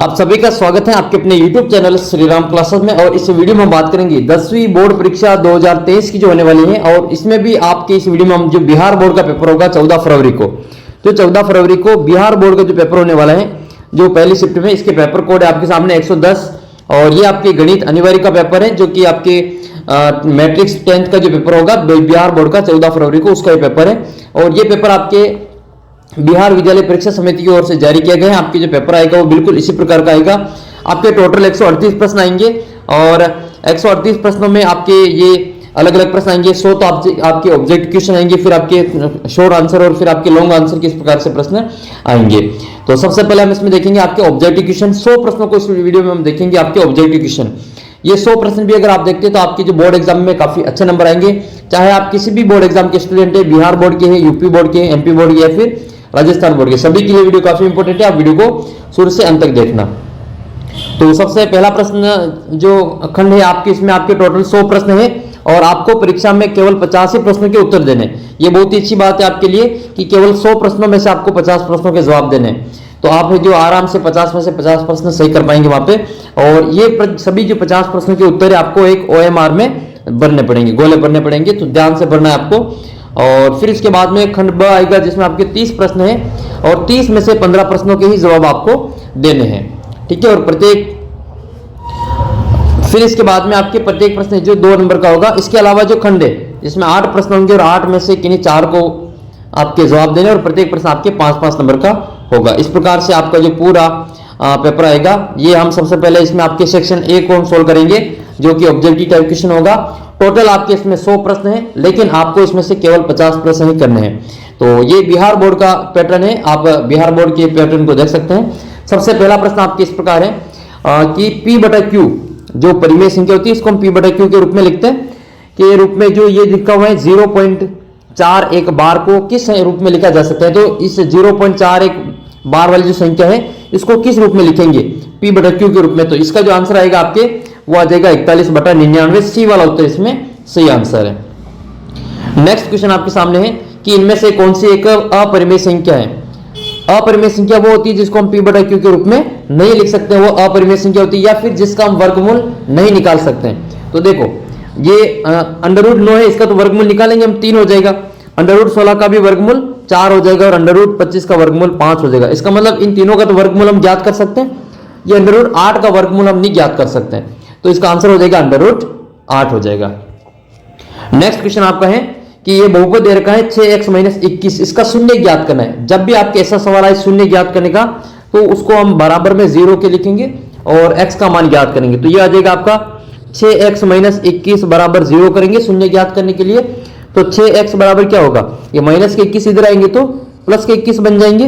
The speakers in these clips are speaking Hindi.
आप सभी का स्वागत है आपके अपने YouTube channel Shri Ram classes में। और इस वीडियो में हम बात करेंगे 10वीं बोर्ड परीक्षा 2023 की जो होने वाली है। और इसमें भी आपके इस वीडियो में हम जो बिहार बोर्ड का पेपर होगा 14 फरवरी को, तो 14 फरवरी को बिहार बोर्ड का जो पेपर होने वाला है जो पहली शिफ्ट में, इसके पेपर कोड है आपके सामने 110। और ये आपके गणित अनिवार्य का पेपर है जो कि आपके मैट्रिक्स 10th का जो पेपर होगा बिहार बोर्ड का 14 फरवरी को, उसका ये पेपर है। और ये पेपर आपके बिहार विद्यालय परीक्षा समिति की ओर से जारी किया गया है। आपके जो पेपर आएगा वो बिल्कुल इसी प्रकार का आएगा। आपके टोटल 138 प्रश्न आएंगे और 138 प्रश्नों में आपके ये अलग अलग प्रश्न आएंगे। 100 तो आपके ऑब्जेक्टिव क्वेश्चन आएंगे, फिर आपके शॉर्ट आंसर और फिर आपके लॉन्ग आंसर किस प्रकार से प्रश्न आएंगे। तो सबसे पहले हम इसमें देखेंगे आपके ऑब्जेक्टिव क्वेश्चन। 100 प्रश्नों को इस वीडियो में हम देखेंगे आपके ऑब्जेक्टिव क्वेश्चन। ये 100 प्रश्न भी अगर आप देखते हैं तो आपके जो बोर्ड एग्जाम में काफी अच्छे नंबर आएंगे, चाहे आप किसी भी बोर्ड एग्जाम के स्टूडेंट है, बिहार बोर्ड के हैं, यूपी बोर्ड के, एमपी बोर्ड के या फिर राजस्थान बोर्ड के, सभी के लिए वीडियो काफी इंपॉर्टेंट है। आप वीडियो को शुरू से अंत तक देखना। तो सबसे पहला प्रश्न जो खंड है आपके, इसमें आपके टोटल 100 प्रश्न है और आपको परीक्षा में केवल 50 ही प्रश्नों के उत्तर देने। ये बहुत ही अच्छी बात है आपके लिए कि केवल 100 प्रश्नों में से आपको 50 प्रश्नों के जवाब देने। तो आप जो आराम से 50 में से 50 प्रश्न सही कर पाएंगे वहां पे। और ये सभी जो 50 प्रश्नों के उत्तर है आपको एक OMR में भरने पड़ेंगे, गोले भरने पड़ेंगे, तो ध्यान से भरना है आपको। और फिर इसके बाद में खंड ब आएगा जिसमें आपके 30 प्रश्न हैं और 30 में से 15 प्रश्नों के ही जवाब आपको देने हैं, ठीक है। और फिर इसके बाद में आपके प्रत्येक प्रश्न जो 2 नंबर का होगा। इसके अलावा जो खंड है जिसमें 8 प्रश्न होंगे और 8 में से किन्हीं 4 को आपके जवाब देने और प्रत्येक प्रश्न आपके 5-5 नंबर का होगा। इस प्रकार से आपका जो पूरा पेपर आएगा। ये हम सबसे पहले इसमें आपके सेक्शन A को हम सोल्व करेंगे जो कि ऑब्जेक्टिव टाइप क्वेश्चन होगा। टोटल आपके इसमें 100 प्रश्न हैं लेकिन आपको इसमें से केवल 50 प्रश्न ही करने हैं। तो ये बिहार बोर्ड का पैटर्न है, आप बिहार बोर्ड के पैटर्न को देख सकते हैं। सबसे पहला प्रश्न आपके इस प्रकार है कि P/Q जो परिमेय संख्या होती है इसको हम P/Q के रूप में लिखते हैं कि रूप में जो ये लिखा हुआ है 0.41 बार को किस रूप में लिखा जा सकता है। तो इस 0.41 बार वाली जो संख्या है इसको किस रूप में लिखेंगे, P/Q के रूप में। तो इसका जो आंसर आएगा आपके वो आ जाएगा 41/99। सी वाला उत्तर इसमें सही आंसर है। नेक्स्ट क्वेश्चन आपके सामने है कि इनमें से कौन सी एक अपरिमेय संख्या है। अपरिमेय संख्या वो होती है जिसको हम P/Q के रूप में नहीं लिख सकते, वो अपरिमेय संख्या होती है, या फिर जिसका हम वर्गमूल नहीं निकाल सकते हैं। तो देखो ये √9 है, इसका तो वर्गमूल निकालेंगे हम 3 हो जाएगा। √16 का भी वर्गमूल 4 हो जाएगा और √25 का वर्गमूल 5 हो जाएगा। इसका मतलब इन तीनों का तो वर्गमूल हम ज्ञात कर सकते हैं, ये √8 का वर्गमूल हम नहीं ज्ञात कर सकते हैं। तो इसका आंसर हो जाएगा √8 हो जाएगा। नेक्स्ट क्वेश्चन आपका है कि ये बहुपद दे रखा है 6x - 21, इसका शून्य ज्ञात करना है। जब भी आपके ऐसा सवाल आए शून्य ज्ञात करने का तो उसको हम बराबर में 0 के लिखेंगे और x का मान ज्ञात करेंगे। तो ये आ जाएगा आपका 6x - 21 बराबर 0 करेंगे शून्य ज्ञात करने के लिए। तो 6x बराबर क्या होगा, ये माइनस के 21 इधर आएंगे तो प्लस के 21 बन जाएंगे।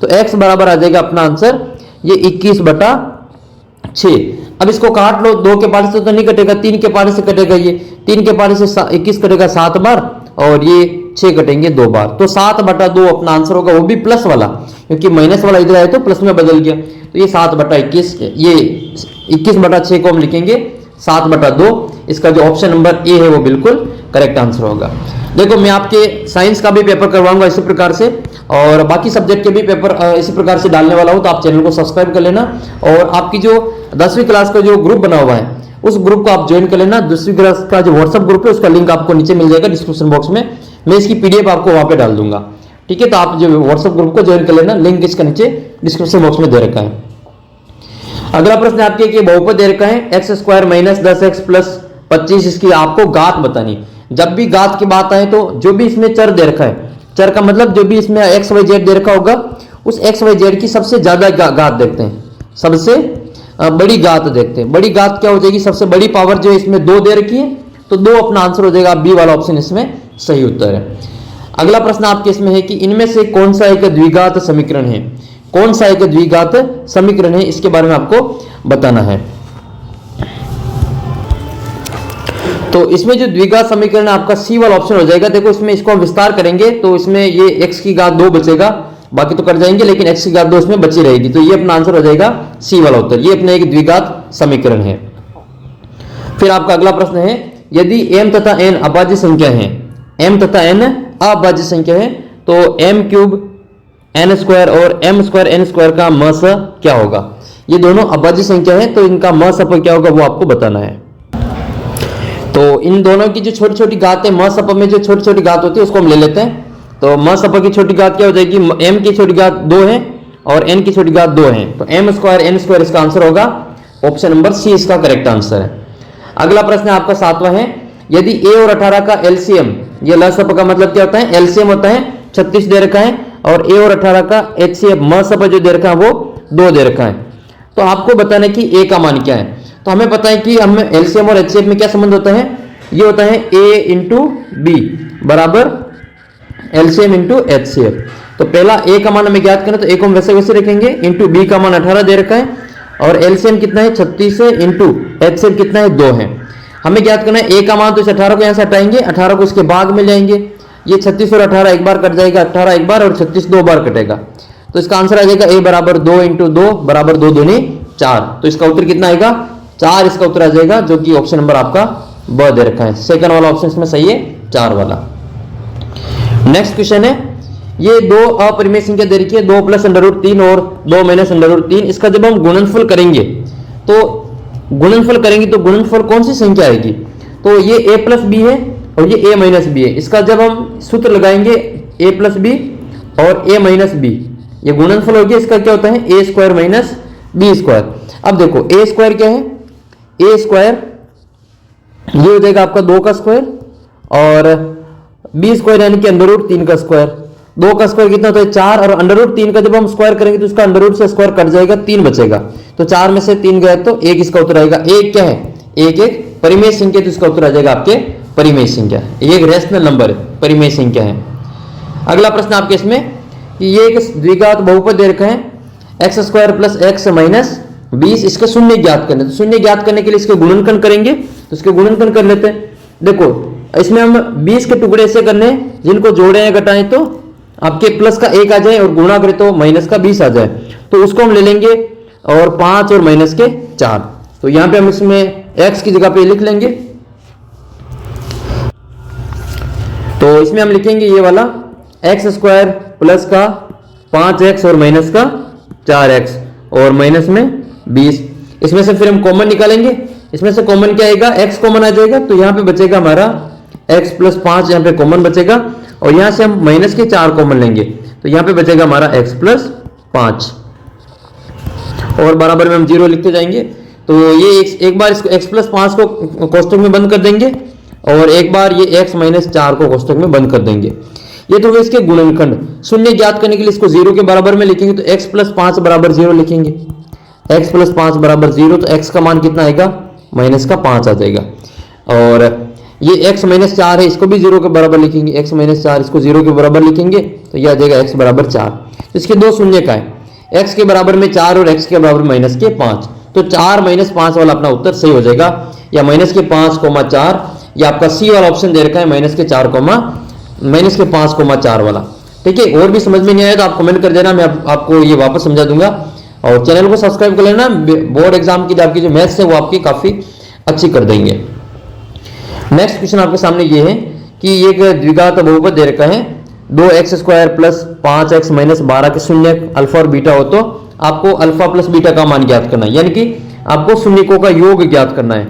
तो x बराबर आ जाएगा अपना आंसर ये 21/6। अब इसको काट लो, 2 के पारे से तो नहीं कटेगा, 3 के पारे से कटेगा। ये 3 के पारे से 21 कटेगा 7 बार और ये 6 कटेंगे 2 बार। तो 7/2 अपना आंसर होगा, वो भी प्लस वाला, क्योंकि माइनस वाला इधर आया तो प्लस में बदल गया। तो ये 7/21, ये 21/6 को हम लिखेंगे 7/2। इसका जो ऑप्शन नंबर ए है वो बिल्कुल करेक्ट आंसर होगा। देखो मैं आपके साइंस का भी पेपर करवाऊंगा इसी प्रकार से और बाकी सब्जेक्ट के भी पेपर इसी प्रकार से डालने वाला हूं, तो आप चैनल को सब्सक्राइब कर लेना। और आपकी जो 10वीं क्लास का जो ग्रुप बना हुआ है उस ग्रुप को आप ज्वाइन कर लेना। 10वीं क्लास का जो व्हाट्सएप ग्रुप है उसका लिंक आपको नीचे मिल जाएगा डिस्क्रिप्शन बॉक्स में, मैं इसकी PDF आपको वहां पे डाल दूंगा, ठीक है। तो आप जो व्हाट्सएप ग्रुप को ज्वाइन कर लेना, लिंक इसका नीचे डिस्क्रिप्शन बॉक्स में दे रखा है। अगला प्रश्न आपके कि बहुपद दे रखा है x² - 10x + 25, इसकी आपको घात बतानी। जब भी घात की बात आए तो जो भी इसमें चर दे रखा है, चर का मतलब जो भी इसमें XYZ दे रखा होगा उस XYZ की सबसे ज्यादा घात देखते हैं, सबसे बड़ी घात देखते हैं। बड़ी घात क्या हो जाएगी, सबसे बड़ी पावर जो इसमें 2 दे रखी है तो 2 अपना आंसर हो जाएगा। बी वाला ऑप्शन इसमें सही उत्तर है। अगला प्रश्न आपके इसमें है कि इनमें से कौन सा एक द्विघात समीकरण है, कौन सा एक द्विघात समीकरण है, इसके बारे में आपको बताना है। तो इसमें जो द्विघात समीकरण आपका सी वाला ऑप्शन हो जाएगा। देखो इसमें इसको हम विस्तार करेंगे तो इसमें ये x की घात 2 बचेगा, बाकी तो कर जाएंगे लेकिन x की घात 2 इसमें बची रहेगी। तो ये अपना आंसर हो जाएगा सी वाला उत्तर, ये अपना एक द्विघात समीकरण है। फिर आपका अगला प्रश्न है यदि m तथा n अभाज्य संख्या है, m तथा n अभाज्य संख्या है तो m³ n² और m² n² का मस क्या होगा। ये दोनों अभाज्य संख्या है, तो इनका म सप क्या होगा वो आपको बताना है। तो इन दोनों की जो छोटी छोटी घात है, म सप में जो छोटी छोटी घात होती है उसको हम ले लेते हैं। तो म सप की छोटी घात क्या हो जाएगी, m की छोटी घात 2 है और n की छोटी घात 2 है, तो m स्क्वायर n स्क्वायर इसका आंसर होगा, ऑप्शन नंबर सी इसका करेक्ट आंसर है। अगला प्रश्न आपका 7वां है, यदि a और 18 का एलसीएम, ये ल सप का मतलब क्या होता है, एलसीएम होता है 36 दे रखा है, और a और 18 का एचसीएफ म सप जो दे रखा है वो 2 दे रखा है। तो आपको बताना है कि a का मान क्या है। तो हमें पता है कि हमें एलसीएम और एचसीएफ में क्या संबंध होता है, ये होता है a इंटू बी बराबर एलसीएम इंटू एचसीएफ। तो पहला a का मान हमें ज्ञात करना, तो a को हम वैसे वैसे रखेंगे, इंटू बी का मान 18 दे रखा है, और एलसीएम कितना है 36 है, इंटू एचसीएफ कितना है 2 है। हमें ज्ञात करना है a का मान, तो इस 18 को यहाँ से हटाएंगे, 18 को इसके भाग में ले आएंगे, ये 36 और 18 एक बार कट जाएगा, 18 एक बार और 36 दो बार कटेगा, तो इसका आंसर आ जाएगा a बराबर 2 इंटू 2 बराबर 2 दूनी 4। तो इसका उत्तर कितना आएगा, 4 इसका उत्तर आ जाएगा, जो कि ऑप्शन नंबर आपका ब दे रखा है। सेकंड वाला ऑप्शन इसमें सही है, 4 वाला। नेक्स्ट क्वेश्चन है, ये दो अपरिमेय संख्या दे रखी है, 2 प्लस अंडर रूट 3 और 2 माइनस अंडर रूट 3। इसका जब हम गुणनफल करेंगे तो गुणनफल कौन सी संख्या आएगी, तो ये a प्लस बी है और ये a माइनस बी है। इसका जब हम सूत्र लगाएंगे a प्लस बी और a माइनस बी, ये गुणनफल हो गया। इसका क्या होता है, a square minus B square. अब देखो a स्क्वायर क्या है, a स्क्वायर ये हो जाएगा आपका 2 का स्क्वायर, और बी स्क्वायर यानी कि अंडर रूट 3 का स्क्वायर। 2 का स्क्वायर कितना होता है 4, और अंडर रूट 3 का जब हम स्क्वायर करेंगे तो उसका अंडर रूट से स्क्वायर कट जाएगा, 3 बचेगा, तो 4 में से 3 गया तो 1 इसका उत्तर आएगा। 1 क्या है, 1 एक परिमेय संख्या, तो इसका उत्तर आ जाएगा आपके परिमेय संख्या, ये एक रेशनल नंबर है, परिमेय संख्या है। अगला प्रश्न आपके इसमें कि ये एक द्विघात बहुपद दे रखा है, x square plus x minus 20, इसके शून्य ज्ञात करने। तो शून्य ज्ञात करने के लिए इसके गुणनखंड करेंगे, तो इसके गुणनखंड कर लेते हैं। देखो इसमें हम 20 के टुकड़े ऐसे करने हैं जिनको जोड़े या घटाएं तो आपके प्लस का 1 आ जाए और गुणा करें तो माइनस का 20 आ जाए, तो उसको हम ले लेंगे, और 5 और माइनस के 4। तो यहां पे हम इसमें x की जगह पे लिख लेंगे, तो इसमें हम लिखेंगे ये वाला एक्स स्क्वायर प्लस का 5x और माइनस का 4x और माइनस में 20। इसमें से फिर हम कॉमन निकालेंगे, इसमें से कॉमन क्या आएगा, x कॉमन आ जाएगा, तो यहाँ पे बचेगा हमारा x प्लस 5, यहाँ पे कॉमन बचेगा, और यहाँ से हम माइनस के 4 कॉमन लेंगे, तो यहाँ पे बचेगा हमारा x प्लस 5, और बराबर में हम 0 लिखते जाएंगे। तो ये एक बार इसको x प्लस 5 को कोष्टक में बंद कर देंगे, और एक बार ये x माइनस 4 को कोष्टक में बंद कर देंगे। ये तो इसके गुणनखंड। शून्य ज्ञात करने के लिए इसको 0 के बराबर में लिखेंगे, तो x प्लस 5 बराबर 0 लिखेंगे, x प्लस 5 बराबर 0, तो x का मान कितना आएगा, माइनस का 5 आ जाएगा। और ये x माइनस 4 है, इसको भी 0 के बराबर लिखेंगे, x माइनस 4 इसको 0 के बराबर लिखेंगे, तो ये आ जाएगा x बराबर 4। तो इसके दो शून्य का है, x के बराबर में 4 और x के बराबर माइनस के 5, तो 4 माइनस 5 वाला अपना उत्तर सही हो जाएगा, या माइनस के 5,4, या आपका सी वाला ऑप्शन दे रखा है माइनस के 5,4 वाला। ठीक है, और भी समझ में नहीं आया तो आप कमेंट कर देना, मैं आपको ये वापस समझा दूंगा। और चैनल को सब्सक्राइब कर लेना, बोर्ड एग्जाम की आपकी जो मैथ्स है वो आपकी काफी अच्छी कर देंगे। नेक्स्ट क्वेश्चन आपके सामने ये है कि एक द्विघात बहुपद दे रखा है, 2x square plus 5x minus 12 के शून्य अल्फा और बीटा हो, तो आपको अल्फा प्लस बीटा का मान ज्ञात करना है, यानी कि आपको शून्यकों का योग ज्ञात करना है।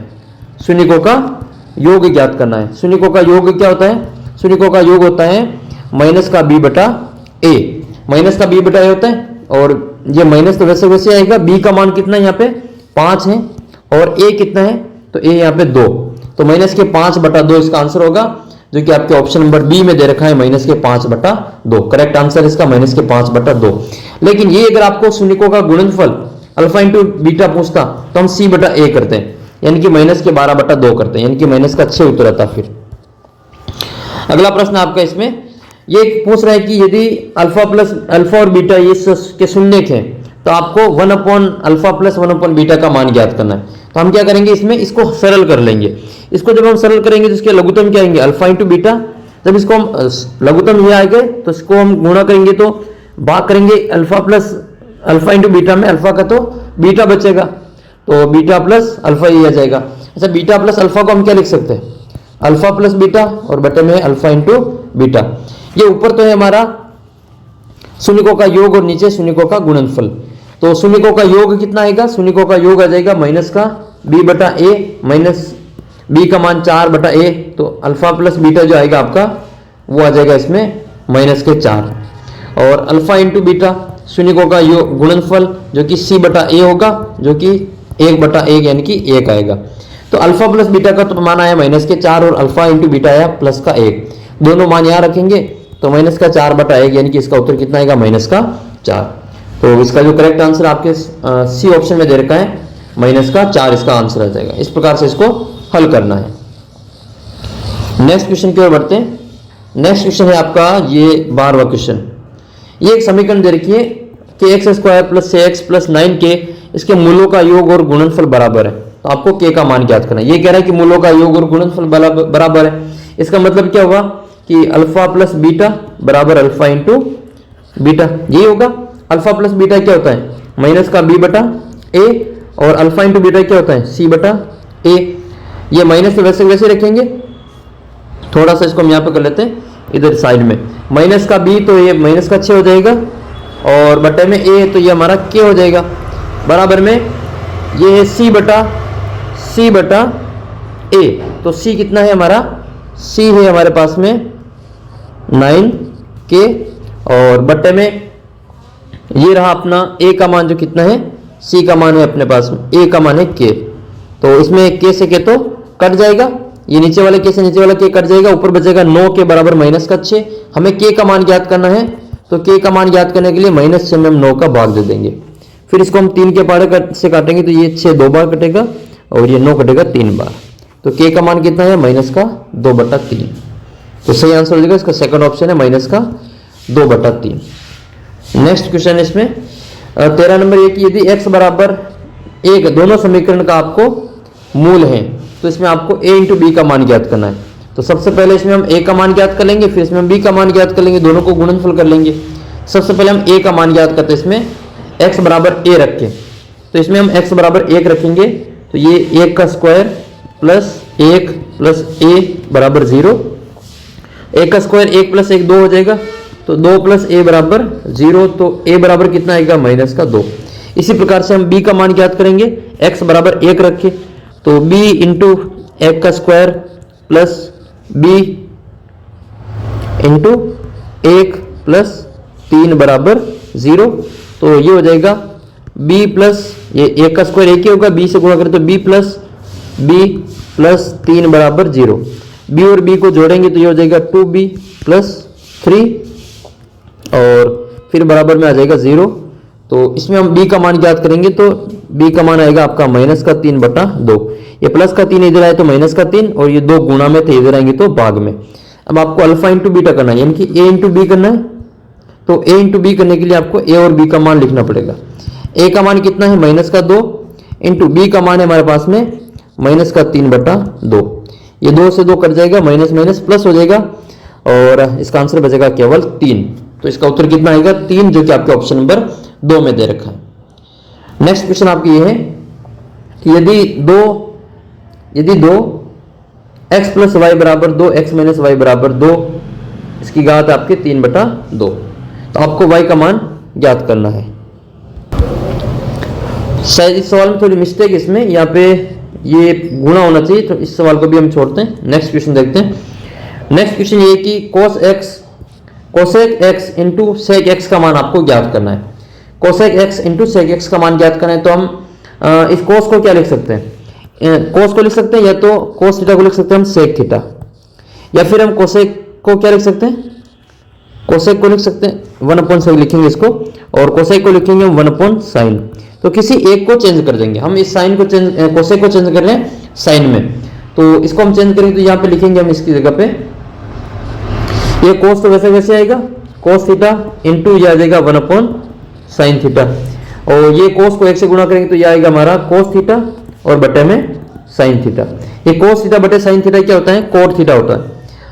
शून्यकों का योग ज्ञात करना है। शून्यकों का योग क्या होता है, शून्यकों का योग होता है माइनस का b बटा a, माइनस का b बटा a होता है, और ये माइनस तो वैसे वैसे आएगा। b का मान कितना है यहाँ पे 5 है, और a कितना है, तो a यहाँ पे 2, तो माइनस के 5 बटा 2 इसका आंसर होगा, जो कि आपके ऑप्शन नंबर बी में दे रखा है माइनस के 5 बटा 2। करेक्ट आंसर इसका माइनस के 5 बटा 2। लेकिन ये अगर आपको शून्यकों का गुणनफल अल्फा इंटू बीटा पूछता तो हम c बटा a करते हैं, यानी कि माइनस के 12 बटा 2 करते हैं, यानी कि माइनस का 6 उत्तर आता। फिर अगला प्रश्न आपका इसमें ये पूछ रहा है कि यदि अल्फा और बीटा ये के शून्यक हैं, तो आपको 1 upon alpha plus 1 upon beta का मान ज्ञात करना है। तो हम क्या करेंगे, इसमें इसको सरल कर लेंगे। इसको जब हम सरल करेंगे तो इसके लघुत्तम क्या आएंगे, अल्फा इंटू बीटा। जब इसको हम लघुत्तम ये आएंगे तो इसको हम गुणा करेंगे, तो भाग करेंगे alpha plus alpha into beta में, अल्फा का तो बीटा बचेगा, तो बीटा प्लस अल्फा ये आ जाएगा। अच्छा, बीटा प्लस अल्फा को हम क्या लिख सकते हैं, अल्फा प्लस बीटा, और बटे में अल्फा इंटू बीटा। ये ऊपर तो है हमारा शून्यकों का योग और नीचे शून्यकों का गुणनफल। तो शून्यकों का योग कितना आएगा, शून्यकों का योग आ जाएगा माइनस का b बटा ए माइनस b का मान 4 बटा ए, तो अल्फा प्लस बीटा जो आएगा आपका वो आ जाएगा इसमें माइनस के 4, और अल्फा इंटू बीटा शून्यकों का योग गुणनफल जो कि c बटा ए होगा, जो कि 1 बटा 1 यानी कि 1 आएगा। तो अल्फा प्लस बीटा का तो मान आया माइनस के 4 और अल्फा इंटू बीटा आया प्लस का 1, दोनों मान यहाँ रखेंगे तो माइनस का 4 बटा 1 यानी कि इसका उत्तर कितना आएगा माइनस का 4। तो इसका जो करेक्ट आंसर आपके सी ऑप्शन में दे रखा है माइनस का 4 इसका आंसर आ जाएगा। इस प्रकार से इसको हल करना है। नेक्स्ट क्वेश्चन की ओर बढ़ते हैं। नेक्स्ट क्वेश्चन है आपका ये 12वां क्वेश्चन। ये एक समीकरण दे रखी है कि एक्स स्क्वायर प्लस से एक्स प्लस 9k इसके मूलों का योग और गुणनफल बराबर है, तो आपको k का मान ज्ञात करना है। ये कह रहा है कि मूलों का योग और गुणनफल बराबर है, इसका मतलब क्या हुआ कि अल्फा प्लस बीटा बराबर अल्फा इंटू बीटा, यही होगा। अल्फा प्लस बीटा क्या होता है माइनस का b बटा ए, और अल्फा इंटू बीटा क्या होता है c बटा ए। ये माइनस तो वैसे वैसे रखेंगे, थोड़ा सा इसको हम यहाँ पे कर लेते हैं इधर साइड में, माइनस का b तो ये माइनस का 6 हो जाएगा, और बटे में a तो ये हमारा k हो जाएगा, बराबर में ये है c बटा a, तो c कितना है हमारा, c है हमारे पास में 9k, और बटे में ये रहा अपना a का मान जो कितना है, c का मान है अपने पास में, a का मान है k, तो इसमें k से k तो कट जाएगा, ये नीचे वाले k से नीचे वाला k कट जाएगा, ऊपर बचेगा 9 के बराबर माइनस का 6। हमें k का मान ज्ञात करना है, तो k का मान ज्ञात करने के लिए माइनस 6 में हम 9 का भाग दे देंगे, फिर इसको हम 3 के पहाड़े से काटेंगे तो ये 6 2 बार कटेगा और ये 9 कटेगा 3 बार, तो k का मान कितना है माइनस का 2 बटा 3। तो सही आंसर हो जाएगा इसका सेकंड ऑप्शन है माइनस का 2 बटा 3। नेक्स्ट क्वेश्चन इसमें 13 नंबर ये कि यदि x बराबर 1 दोनों समीकरण का आपको मूल है, तो इसमें आपको a इंटू बी का मान ज्ञात करना है। तो सबसे पहले इसमें हम a का मान ज्ञात कर लेंगे, फिर इसमें हम b का मान ज्ञात कर लेंगे, दोनों को गुणनफल कर लेंगे। सबसे पहले हम a का मान ज्ञात करते हैं, इसमें x बराबर a रखें, तो इसमें हम x बराबर 1 रखेंगे, तो ये 1 का स्क्वायर प्लस 1 प्लस a बराबर 0, 1 का स्क्वायर 1 प्लस 1 2 हो जाएगा, तो 2 प्लस a बराबर 0, तो a बराबर कितना आएगा माइनस का 2। इसी प्रकार से हम b का मान ज्ञात करेंगे, x बराबर 1 रखें, तो b इंटू 1 का square plus b into 1 plus 3 बराबर 0, तो ये हो जाएगा b प्लस ये 1 का स्क्वायर 1 ही होगा, b से गुणा करें तो b प्लस 3 बराबर 0, b और b को जोड़ेंगे तो ये हो जाएगा 2b प्लस 3, और फिर बराबर में आ जाएगा 0। तो इसमें हम b का मान ज्ञात करेंगे, तो b का मान आएगा आपका माइनस का 3 बटा 2, ये प्लस का 3 इधर आए तो माइनस का 3, और ये 2 गुणा में थे इधर आएंगे तो भाग में। अब आपको अल्फा इंटू बीटा करना है, यानी कि a इंटू बी करना है, तो a इंटू बी करने के लिए आपको a और b का मान लिखना पड़ेगा। a का मान कितना है माइनस का 2, इंटू b का मान है हमारे पास में माइनस का 3 बटा 2, ये 2 से 2 कट जाएगा, माइनस माइनस प्लस हो जाएगा, और इसका आंसर बचेगा केवल 3। तो इसका उत्तर कितना आएगा 3, जो कि आपके ऑप्शन नंबर 2 में दे रखा है। नेक्स्ट क्वेश्चन आपकी ये है कि यदि 2 x प्लस वाई बराबर 2 x माइनस वाई बराबर 2 इसकी घात आपके 3 बटा 2, तो आपको y का मान ज्ञात करना है। शायद इस सवाल में थोड़ी मिस्टेक इसमें, यहाँ पे ये गुणा होना चाहिए, तो इस सवाल को भी हम छोड़ते हैं। नेक्स्ट क्वेश्चन देखते हैं। नेक्स्ट क्वेश्चन ये कि cosec x into sec x का मान आपको ज्ञात करना है। Cosec x into sec x का मान ज्ञात करना है, तो हम इस कोस को क्या लिख सकते हैं, कोस को लिख सकते हैं, या तो कोस थीटा को लिख सकते हैं हम सेक थीटा, या फिर हम कोसेक को क्या लिख सकते हैं, कोसेक को लिख सकते हैं 1/sin लिखेंगे इसको, और कोसेक को लिखेंगे हम 1/sin। तो किसी एक को चेंज कर देंगे हम, इस साइन को चेंज, कोसेक को चेंज कर रहे हैं साइन में, तो इसको हम चेंज करेंगे, तो यहाँ पे लिखेंगे हम इसकी जगह पे ये कोस तो वैसे वैसे आएगा, कोस थीटा इंटू ये आ जाएगा 1/sin थीटा, और ये कोस को 1 से गुणा करेंगे तो ये आएगा हमारा कोस थीटा और बटे में साइन थीटा। ये कोस थीटा बटे साइन थीटा क्या होता है, कोट थीटा होता है।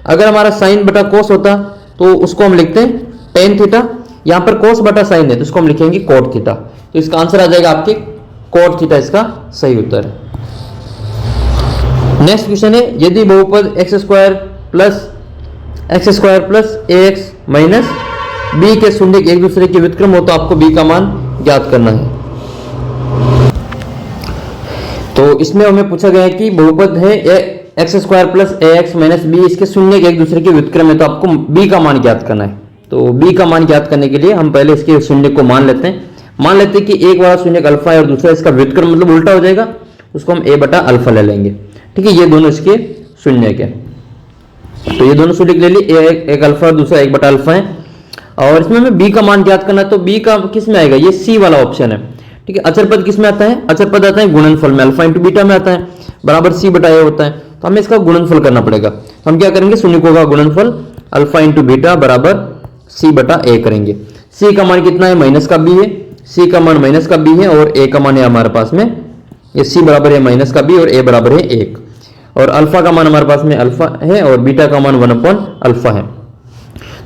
अगर हमारा साइन बटा कोस होता तो उसको हम लिखते हैं टेन थीटा, यहाँ पर कोस बटा साइन है तो इसको हम लिखेंगे कोट थीटा, तो इसका आंसर आ जाएगा आपके कोट थीटा, इसका सही उत्तर है। नेक्स्ट क्वेश्चन है यदि बहुपद X square plus ax minus B के शून्य एक दूसरे के व्युत्क्रम हो तो आपको b का मान ज्ञात करना है। तो इसमें हमें पूछा गया है कि बहुपद है एक्स स्क्वायर प्लस ए एक्स माइनस बी, इसके शून्य के एक दूसरे के व्युत्क्रम है, तो आपको बी का मान ज्ञात करना है। तो बी का मान ज्ञात करने के लिए हम पहले इसके शून्य को मान लेते हैं। मान लेते हैं कि एक वाला शून्य अल्फा है और दूसरा इसका व्युत्क्रम मतलब उल्टा हो जाएगा, उसको हम ए बटा अल्फा ले लेंगे। ठीक है, ये दोनों इसके शून्य के, तो ये दोनों शून्य ले लिए, एक अल्फा और दूसरा एक बटा अल्फा है। और इसमें हमें बी का मान ज्ञात करना है, तो बी का किस में आएगा, ये सी वाला ऑप्शन है। ठीक है, अचर पद किस में आता है, अचर पद आता है गुणनफल में, अल्फा इंटू बीटा में आता है, बराबर सी बटा ए होता है। तो हमें इसका गुणनफल करना पड़ेगा, तो हम क्या करेंगे, शून्यकों का गुणनफल अल्फा इंटू बीटा बराबर सी बटा ए करेंगे। सी का मान कितना है, माइनस का बी है, सी का मान माइनस का बी है, और ए का मान है हमारे पास में, ये सी बराबर है माइनस का बी और ए बराबर है 1, और अल्फा का मान हमारे पास में अल्फा है और बीटा का मान 1 अल्फा है।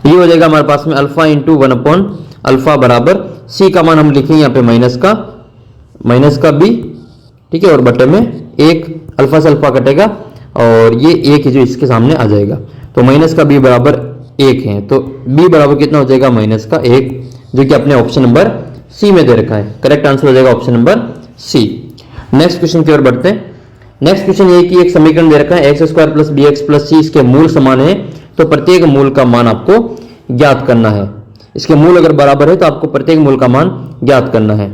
तो ये हो जाएगा हमारे पास में अल्फा इंटू 1 अल्फा बराबर सी का मान हम लिखेंगे यहाँ पे माइनस का बी, ठीक है, और बटे में 1, अल्फा से अल्फा कटेगा और ये 1 जो इसके सामने आ जाएगा, तो माइनस का बी बराबर 1 है, तो बी बराबर कितना हो जाएगा, माइनस का 1, जो कि अपने ऑप्शन नंबर सी में दे रखा है। करेक्ट आंसर हो जाएगा option number C. Next question की ओर बढ़ते हैं। नेक्स्ट क्वेश्चन ये कि एक समीकरण दे रखा है x square plus b x plus c, इसके मूल समान है, तो प्रत्येक मूल का मान आपको ज्ञात करना है। इसके मूल अगर बराबर है तो आपको प्रत्येक मूल का मान ज्ञात करना है।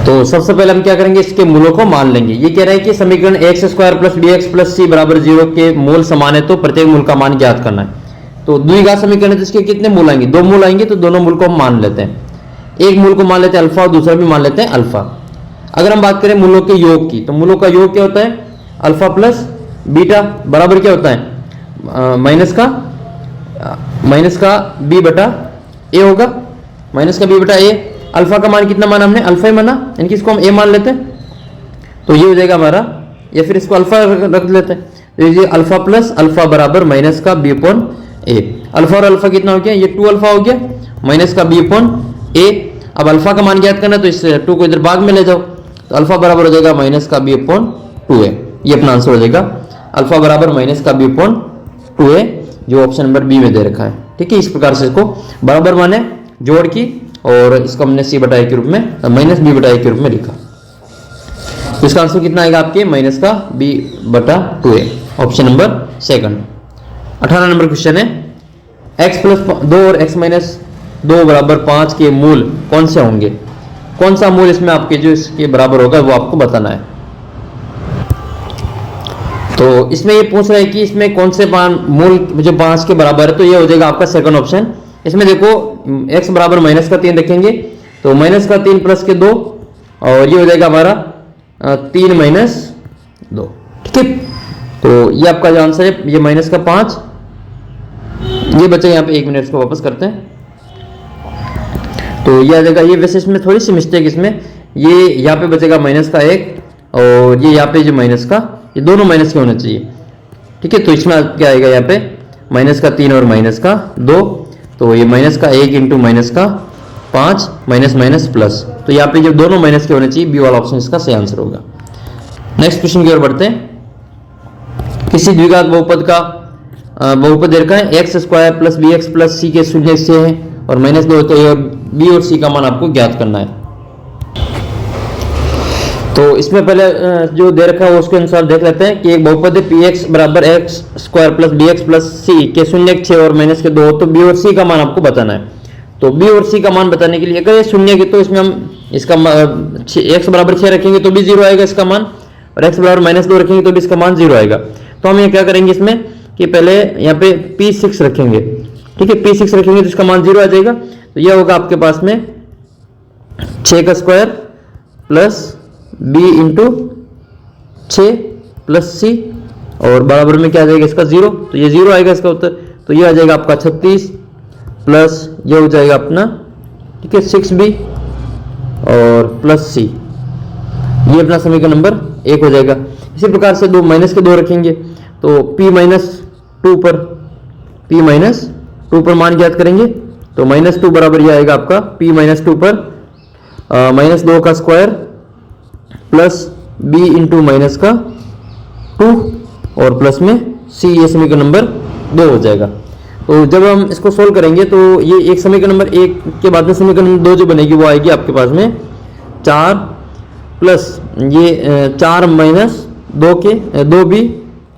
तो सबसे पहले हम क्या करेंगे, इसके मूलों को मान लेंगे। ये कह रहा है कि समीकरण x square plus b x plus c बराबर 0 के मूल समान है, तो प्रत्येक मूल का मान ज्ञात करना है। तो द्विघात समीकरण है, तो इसके कितने मूल आएंगे, 2 मूल आएंगे, तो दोनों मूल को हम मान लेते हैं। एक मूल को मान लेते हैं अल्फा और दूसरा भी मान लेते हैं अल्फा। अगर हम बात करें मूलों के योग की, तो मूलों का योग क्या होता है, अल्फा प्लस बीटा बराबर क्या होता है, माइनस का बी बटा ए होगा, माइनस का बी बटा ए। अल्फा का मान कितना माना हमने, अल्फा ही माना, इनकी इसको हम ए मान लेते हैं, तो ये हो जाएगा हमारा, या फिर इसको अल्फा रख लेते हैं, तो ये अल्फा प्लस अल्फा बराबर माइनस का बी अपॉन ए। अल्फा और अल्फा कितना हो गया, ये 2 अल्फा हो गया, माइनस का बी अपॉन ए। अब अल्फा का मान ज्ञात करना, तो इस 2 को इधर भाग में ले जाओ, तो अल्फा बराबर हो जाएगा माइनस का बी अपॉन 2a। ये अपना आंसर हो जाएगा, अल्फा बराबर माइनस का बी अपॉन 2a, जो ऑप्शन नंबर बी में दे रखा है। ठीक है, इस प्रकार से इसको बराबर माने जोड़ की, और इसको हमने सी बटा ए के रूप में, माइनस बी बटा ए के रूप में लिखा। तो इसका आंसर कितना आएगा आपके, माइनस का बी बटा 2a, option number second. 18 number question है, x प्लस 2 और x माइनस 2 बराबर 5 के मूल कौन से होंगे। कौन सा मूल इसमें आपके जो इसके बराबर होगा वो आपको बताना है। तो इसमें ये पूछ रहा है कि इसमें कौन से मूल जो 5 के बराबर है, तो ये हो जाएगा आपका सेकंड ऑप्शन। इसमें देखो x बराबर माइनस का 3 रखेंगे, तो माइनस का 3 प्लस के 2, और ये हो जाएगा हमारा 3 माइनस 2। ठीक है, तो ये आपका जो आंसर है, ये माइनस का 5, ये बचेगा यहाँ पे 1 मिनट, इसको वापस करते हैं, तो ये आ जाएगा। ये वैसे इसमें थोड़ी सी मिस्टेक, इसमें ये यहाँ पे बचेगा माइनस का 1, और ये यहाँ पे जो माइनस का, ये दोनों माइनस के होने चाहिए। ठीक है, तो इसमें क्या आएगा, यहाँ पे माइनस का 3 और माइनस का 2, तो ये माइनस का 1 इंटू माइनस का 5 माइनस माइनस प्लस, तो यहाँ पे जो दोनों माइनस के होने चाहिए, बी वाला ऑप्शन इसका सही आंसर होगा। नेक्स्ट क्वेश्चन की ओर बढ़ते हैं। किसी द्विघात बहुपद का बहुपद दे रखा है x square plus b x plus c के शून्य से है और माइनस 2 होते हैं, बी और सी का मान आपको ज्ञात करना है। तो इसमें पहले जो दे रखा है उसके अनुसार देख लेते हैं कि एक बहुपद है पी एक्स बराबर x square plus b x plus c के शून्य 6 और माइनस के 2, तो बी और सी का मान आपको बताना है। तो बी और सी का मान बताने के लिए अगर ये शून्य की, तो इसमें हम इसका एक्स बराबर 6 रखेंगे तो भी 0 आएगा इसका मान, और एक्स बराबर माइनस 2 रखेंगे तो भी इसका मान 0 आएगा। तो हम ये क्या करेंगे इसमें कि पहले यहाँ पे P6 रखेंगे। ठीक है, P6 रखेंगे तो इसका मान 0 आ जाएगा। तो यह होगा आपके पास में 6 का square plus b into 6 plus c, और बराबर में क्या आ जाएगा इसका 0, तो ये 0 आएगा इसका उत्तर। तो ये आ जाएगा आपका 36 प्लस ये हो जाएगा अपना, ठीक है, 6b और प्लस सी, ये अपना समीकरण नंबर 1 हो जाएगा। इसी प्रकार से 2 माइनस के 2 रखेंगे तो p माइनस 2 पर मान ज्ञात करेंगे, तो -2 बराबर ये आएगा आपका p माइनस 2 पर -2 का square plus b into minus का 2 और प्लस में c, ये समीकरण नंबर 2 हो जाएगा। तो जब हम इसको सोल्व करेंगे तो ये एक समीकरण नंबर 1 के बाद में समीकरण नंबर 2 जो बनेगी वो आएगी आपके पास में 4 प्लस ये 4 माइनस 2 के 2b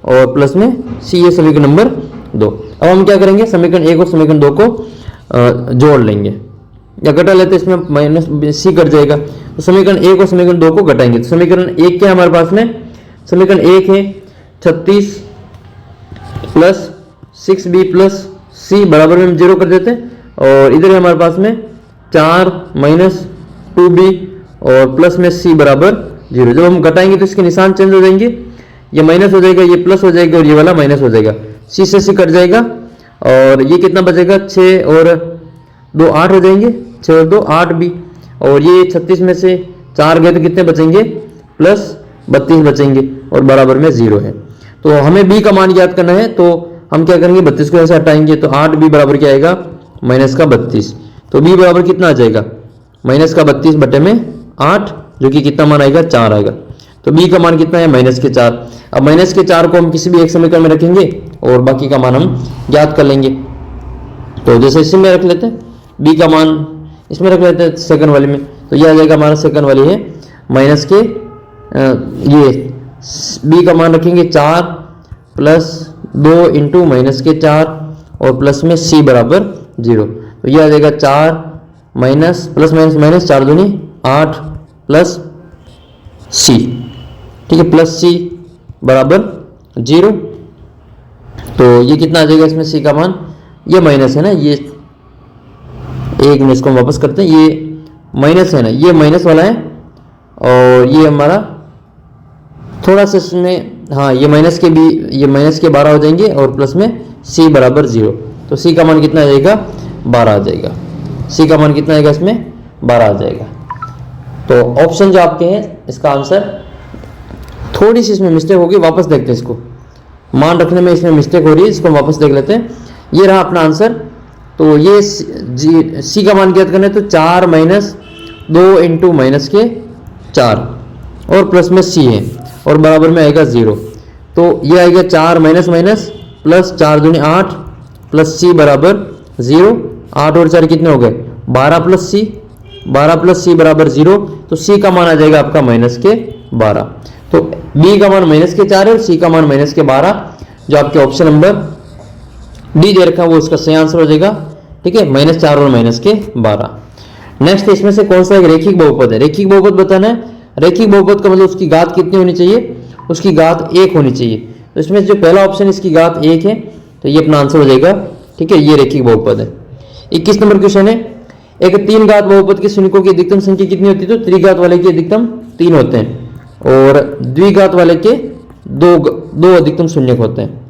और प्लस में c, ये समीकरण नंबर 2। अब हम क्या करेंगे, समीकरण 1 और समीकरण 2 को जोड़ लेंगे या घटा लेते, इसमें माइनस c कट जाएगा। तो समीकरण 1 और समीकरण 2 को घटाएंगे तो समीकरण 1 क्या है हमारे पास में, समीकरण 1 है 36 प्लस 6b प्लस c बराबर में हम 0 कर देते हैं, और इधर है हमारे पास में 4 माइनस 2b और प्लस में c बराबर 0। जब हम घटाएंगे तो इसके निशान चेंज हो जाएंगे, ये माइनस हो जाएगा, ये प्लस हो जाएगा और ये वाला माइनस हो जाएगा, c से c कट जाएगा और ये कितना बचेगा, 6 और 2 8 हो जाएंगे, 6 और 2 8b, और ये 36 में से 4 गए तो कितने बचेंगे, प्लस 32 बचेंगे और बराबर में 0 है। तो हमें b का मान याद करना है, तो हम क्या करेंगे, 32 को ऐसे हटाएंगे तो 8b बराबर क्या आएगा, माइनस का 32। तो b बराबर कितना आ जाएगा, माइनस का 32 बटे में 8, जो कि कितना मान आएगा, 4 आएगा। तो b का मान कितना है, माइनस के 4। अब माइनस के 4 को हम किसी भी एक समीकरण में रखेंगे और बाकी का मान हम ज्ञात कर लेंगे। तो जैसे इसमें रख लेते हैं, b का मान इसमें रख लेते हैं सेकंड वाले में, तो यह आ जाएगा हमारा सेकंड वाली है माइनस के ये b का मान रखेंगे 4 प्लस 2 इंटू माइनस के 4 और प्लस में c बराबर 0। तो यह आ जाएगा 4 माइनस प्लस माइनस माइनस 4 दूनी 8 प्लस c, ठीक है, प्लस c बराबर 0। तो ये कितना आ जाएगा इसमें c का मान, ये माइनस है ना, ये एक में इसको वापस करते हैं, ये माइनस है ना, ये माइनस वाला है और ये हमारा थोड़ा सा इसमें, हाँ ये माइनस के भी, ये माइनस के 12 हो जाएंगे और प्लस में c बराबर 0। तो c का मान कितना आ जाएगा, 12 आ जाएगा, c का मान कितना आएगा इसमें, 12 आ जाएगा। तो ऑप्शन जो आपके हैं इसका आंसर, थोड़ी सी इसमें मिस्टेक होगी, वापस देखते हैं इसको, मान रखने में इसमें मिस्टेक हो रही है, इसको वापस देख लेते हैं। ये रहा अपना आंसर। तो ये सी का मान ज्ञात करना है, तो 4 माइनस 2 इंटू माइनस के 4 और प्लस में सी है और बराबर में आएगा 0। तो ये आएगा 4 माइनस माइनस प्लस 4 दूनी 8 प्लस सी बराबर 0। 8 और 4 कितने हो गए, 12 प्लस सी, 12 प्लस सी बराबर 0। तो सी का मान आ जाएगा आपका माइनस के 12। तो बी का मान माइनस के 4 है और सी का मान माइनस के 12, जो आपके ऑप्शन नंबर डी दे रखा है वो इसका सही आंसर हो जाएगा, ठीक है, -4 और माइनस के 12। नेक्स्ट, इसमें से कौन सा एक रेखिक बहुपद है, रेखिक बहुपद बताना है। रेखिक बहुपद का मतलब उसकी घात कितनी होनी चाहिए, उसकी घात 1 होनी चाहिए। तो इसमें जो पहला ऑप्शन इसकी घात 1 है, तो ये अपना आंसर हो जाएगा, ठीक है, ये रेखिक बहुपद है। 21 नंबर क्वेश्चन है, एक 3 घात बहुपद के शून्यकों की अधिकतम संख्या कितनी होती है, तो त्रिघात वाले की अधिकतम 3 होते हैं और द्विघात वाले के 2 अधिकतम शून्यक होते हैं।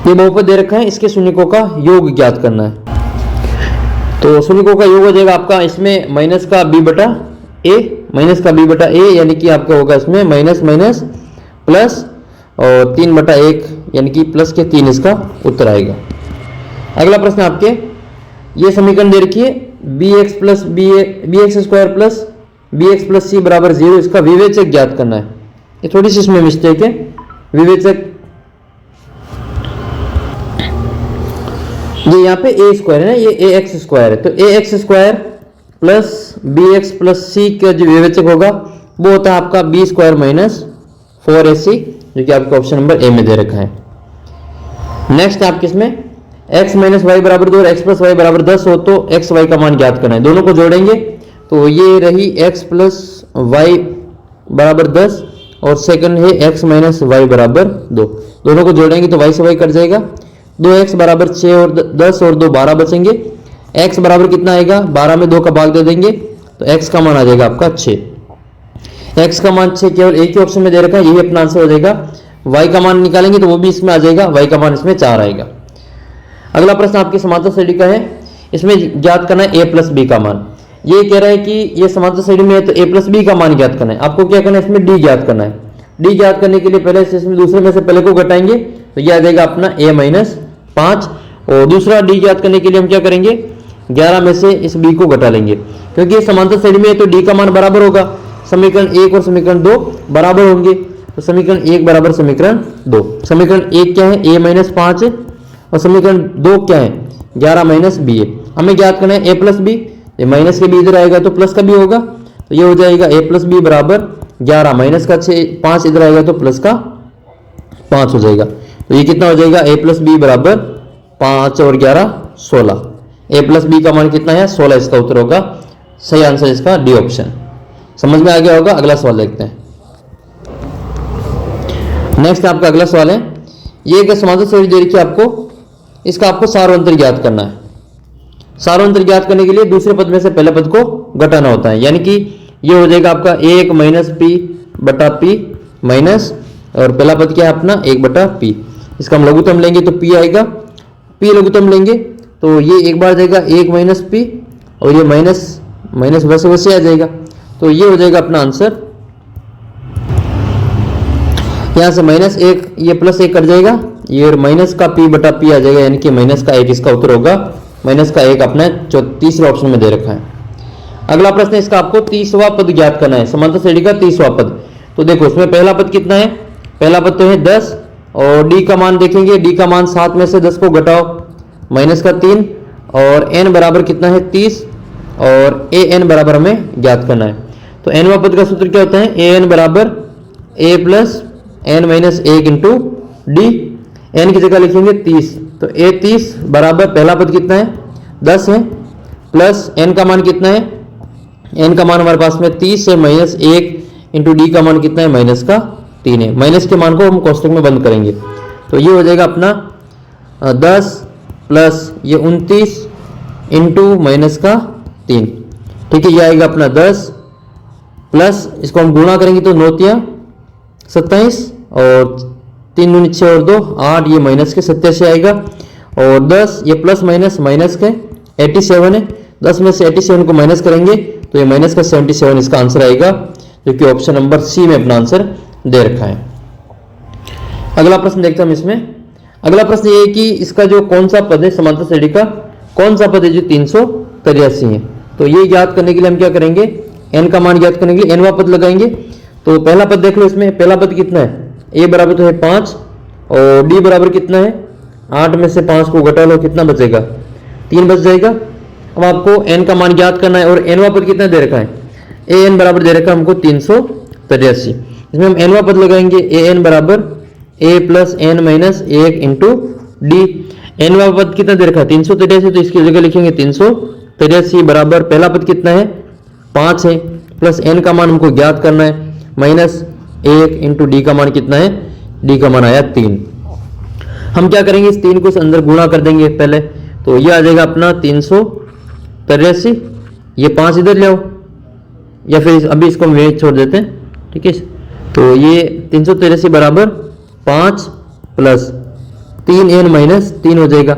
ये बहुपद दे रखा है, इसके शून्यकों का योग ज्ञात करना है। तो शून्यकों का योग हो जाएगा आपका इसमें माइनस का b बटा a, माइनस का b बटा a, यानी कि आपका होगा इसमें माइनस माइनस प्लस और 3 बटा 1 यानी कि प्लस के 3 इसका उत्तर आएगा। अगला प्रश्न आपके, ये समीकरण दे रखी है bx plus bx square plus bx plus c बराबर 0, इसका विवेचक ज्ञात करना है। ये थोड़ी सी इसमें मिस्टेक है, विवेचक ये यहाँ पे a स्क्वायर है ना, ये ax स्क्वायर है, तो ax square plus bx plus c का जो विवेचक होगा वो होता है आपका b स्क्वायर माइनस 4ac, जो कि आपका ऑप्शन नंबर ए में दे रखा है। नेक्स्ट आपके इसमें x माइनस वाई बराबर 2 और x प्लस वाई बराबर 10 हो तो x y का मान ज्ञात करना है। दोनों को जोड़ेंगे तो ये रही x प्लस वाई बराबर 10 और सेकंड है x माइनस वाई बराबर 2। दोनों को जोड़ेंगे तो y से y कट जाएगा, 2x बराबर 6 और 10 और 2 12 बचेंगे। x बराबर कितना आएगा, 12 में 2 का भाग दे देंगे तो x का मान आ जाएगा आपका 6। x का मान 6 केवल एक ही ऑप्शन में दे रखा है, यही अपना आंसर हो जाएगा। y का मान निकालेंगे तो वो भी इसमें आ जाएगा, y का मान इसमें 4 आएगा। अगला प्रश्न आपकी समांतर श्रेणी का है, इसमें ज्ञात करना है a प्लस बी का मान। ये कह रहा है कि ये समांतर श्रेणी में है तो a प्लस बी का मान ज्ञात करना है। आपको क्या करना है, इसमें d ज्ञात करना है। d ज्ञात करने के लिए पहले से इसमें दूसरे में से पहले को घटाएंगे तो यह आ जाएगा अपना a माइनस 5, और दूसरा d ज्ञात करने के लिए हम क्या करेंगे, 11 में से इस b को घटा लेंगे, क्योंकि ये समांतर श्रेणी में है तो d का मान बराबर होगा, समीकरण 1 और समीकरण 2 बराबर होंगे। तो समीकरण 1 बराबर समीकरण 2, समीकरण 1 क्या है, a माइनस 5 और समीकरण 2 क्या है, 11 माइनस बी है। हमें ज्ञात करना है a प्लस बी, ये माइनस के बी इधर आएगा तो प्लस का भी होगा, तो ये हो जाएगा a प्लस बी बराबर 11, माइनस का 6 5 इधर आएगा तो प्लस का 5 हो जाएगा। तो ये कितना हो जाएगा, a प्लस बी बराबर 5 और 11 16। a प्लस बी का मान कितना है 16, इसका उत्तर होगा। सही आंसर इसका डी ऑप्शन। समझ में आ गया होगा। अगला सवाल देखते हैं। नेक्स्ट आपका अगला सवाल है, ये एक समांतर श्रेणी दे रखी है आपको, इसका आपको सार्वंतर ज्ञात करना है। सार्वंतर ज्ञात करने के लिए दूसरे पद में से पहले पद को घटाना होता है, यानी कि ये हो जाएगा आपका 1 माइनस पी बटा पी माइनस, और पहला पद क्या है अपना 1 बटा पी। इसका हम लघुत्तम लेंगे तो पी आएगा, पी लघुत्तम लेंगे तो ये एक बार जाएगा 1 माइनस पी, और ये माइनस माइनस वैसे आ जाएगा। तो ये हो जाएगा अपना आंसर। यहाँ से माइनस 1 ये प्लस 1 कट जाएगा, ये और माइनस का पी बटा पी आ जाएगा, यानी कि माइनस का 1 इसका उत्तर होगा। माइनस का 1 अपना जो तीसरे ऑप्शन में दे रखा है। अगला प्रश्न इसका आपको 30वां पद ज्ञात करना है, समांतर श्रेणी का 30वां पद। तो देखो इसमें पहला पद कितना है, पहला पद तो है 10, और डी का मान देखेंगे, डी का मान 7 में से 10 को घटाओ, माइनस का 3, और एन बराबर कितना है 30, और ए एन बराबर हमें ज्ञात करना है। तो एनवां पद का सूत्र क्या होता है, ए एन बराबर a plus n minus 1 into d. N की जगह लिखेंगे 30, तो ए 30 बराबर पहला पद कितना है 10 है, प्लस एन का मान कितना है, एन का मान हमारे पास में 30 है, माइनस 1 इंटू डी का मान कितना है माइनस का 3 है। माइनस के मान को हम कोष्टक में बंद करेंगे, तो ये हो जाएगा अपना 10 प्लस ये 29 इंटू माइनस का 3। ठीक है, ये आएगा अपना 10 प्लस इसको हम गुणा करेंगे तो 9 तिया 27, और 3 दूनी 6 और 2 8, ये माइनस के 87 आएगा, और 10 ये प्लस माइनस माइनस के 87 है, 10 में से 87 को माइनस करेंगे तो ये माइनस का 77 इसका आंसर आएगा, जो कि ऑप्शन नंबर सी में अपना आंसर दे रखा है। अगला प्रश्न देखते हैं हम इसमें। अगला प्रश्न ये है कि इसका जो कौन सा पद है समांतर श्रेणी का, कौन सा पद है जो 383 है। तो ये ज्ञात करने के लिए हम क्या करेंगे, एन का मान ज्ञात करने के लिए एनवा पद लगाएंगे। तो पहला पद देख लो, इसमें पहला पद कितना है, ए बराबर तो है 5, और डी बराबर कितना है 8 में से 5 को घटा लो, कितना बचेगा 3 बच जाएगा। अब आपको एन का मान ज्ञात करना है, और एनवा पद कितना दे रखा है, ए एन बराबर दे रखा है हमको 383। इसमें हम एनवा पद लगाएंगे, ए एन बराबर a plus n minus 1 into d. एनवा पद कितना दे रखा है 383, तो इसकी जगह लिखेंगे 383 बराबर पहला पद कितना है 5 है, प्लस एन का मान हमको ज्ञात करना है, माइनस 1 इंटू डी का मान कितना है, डी का मान आया 3। हम क्या करेंगे, इस 3 को इस अंदर गुणा कर देंगे पहले, तो ये आ जाएगा अपना 383, ये 5 इधर ले आओ, या फिर अभी इसको हम छोड़ देते हैं। ठीक है, तो ये 383 बराबर 5 प्लस 3n माइनस 3 हो जाएगा,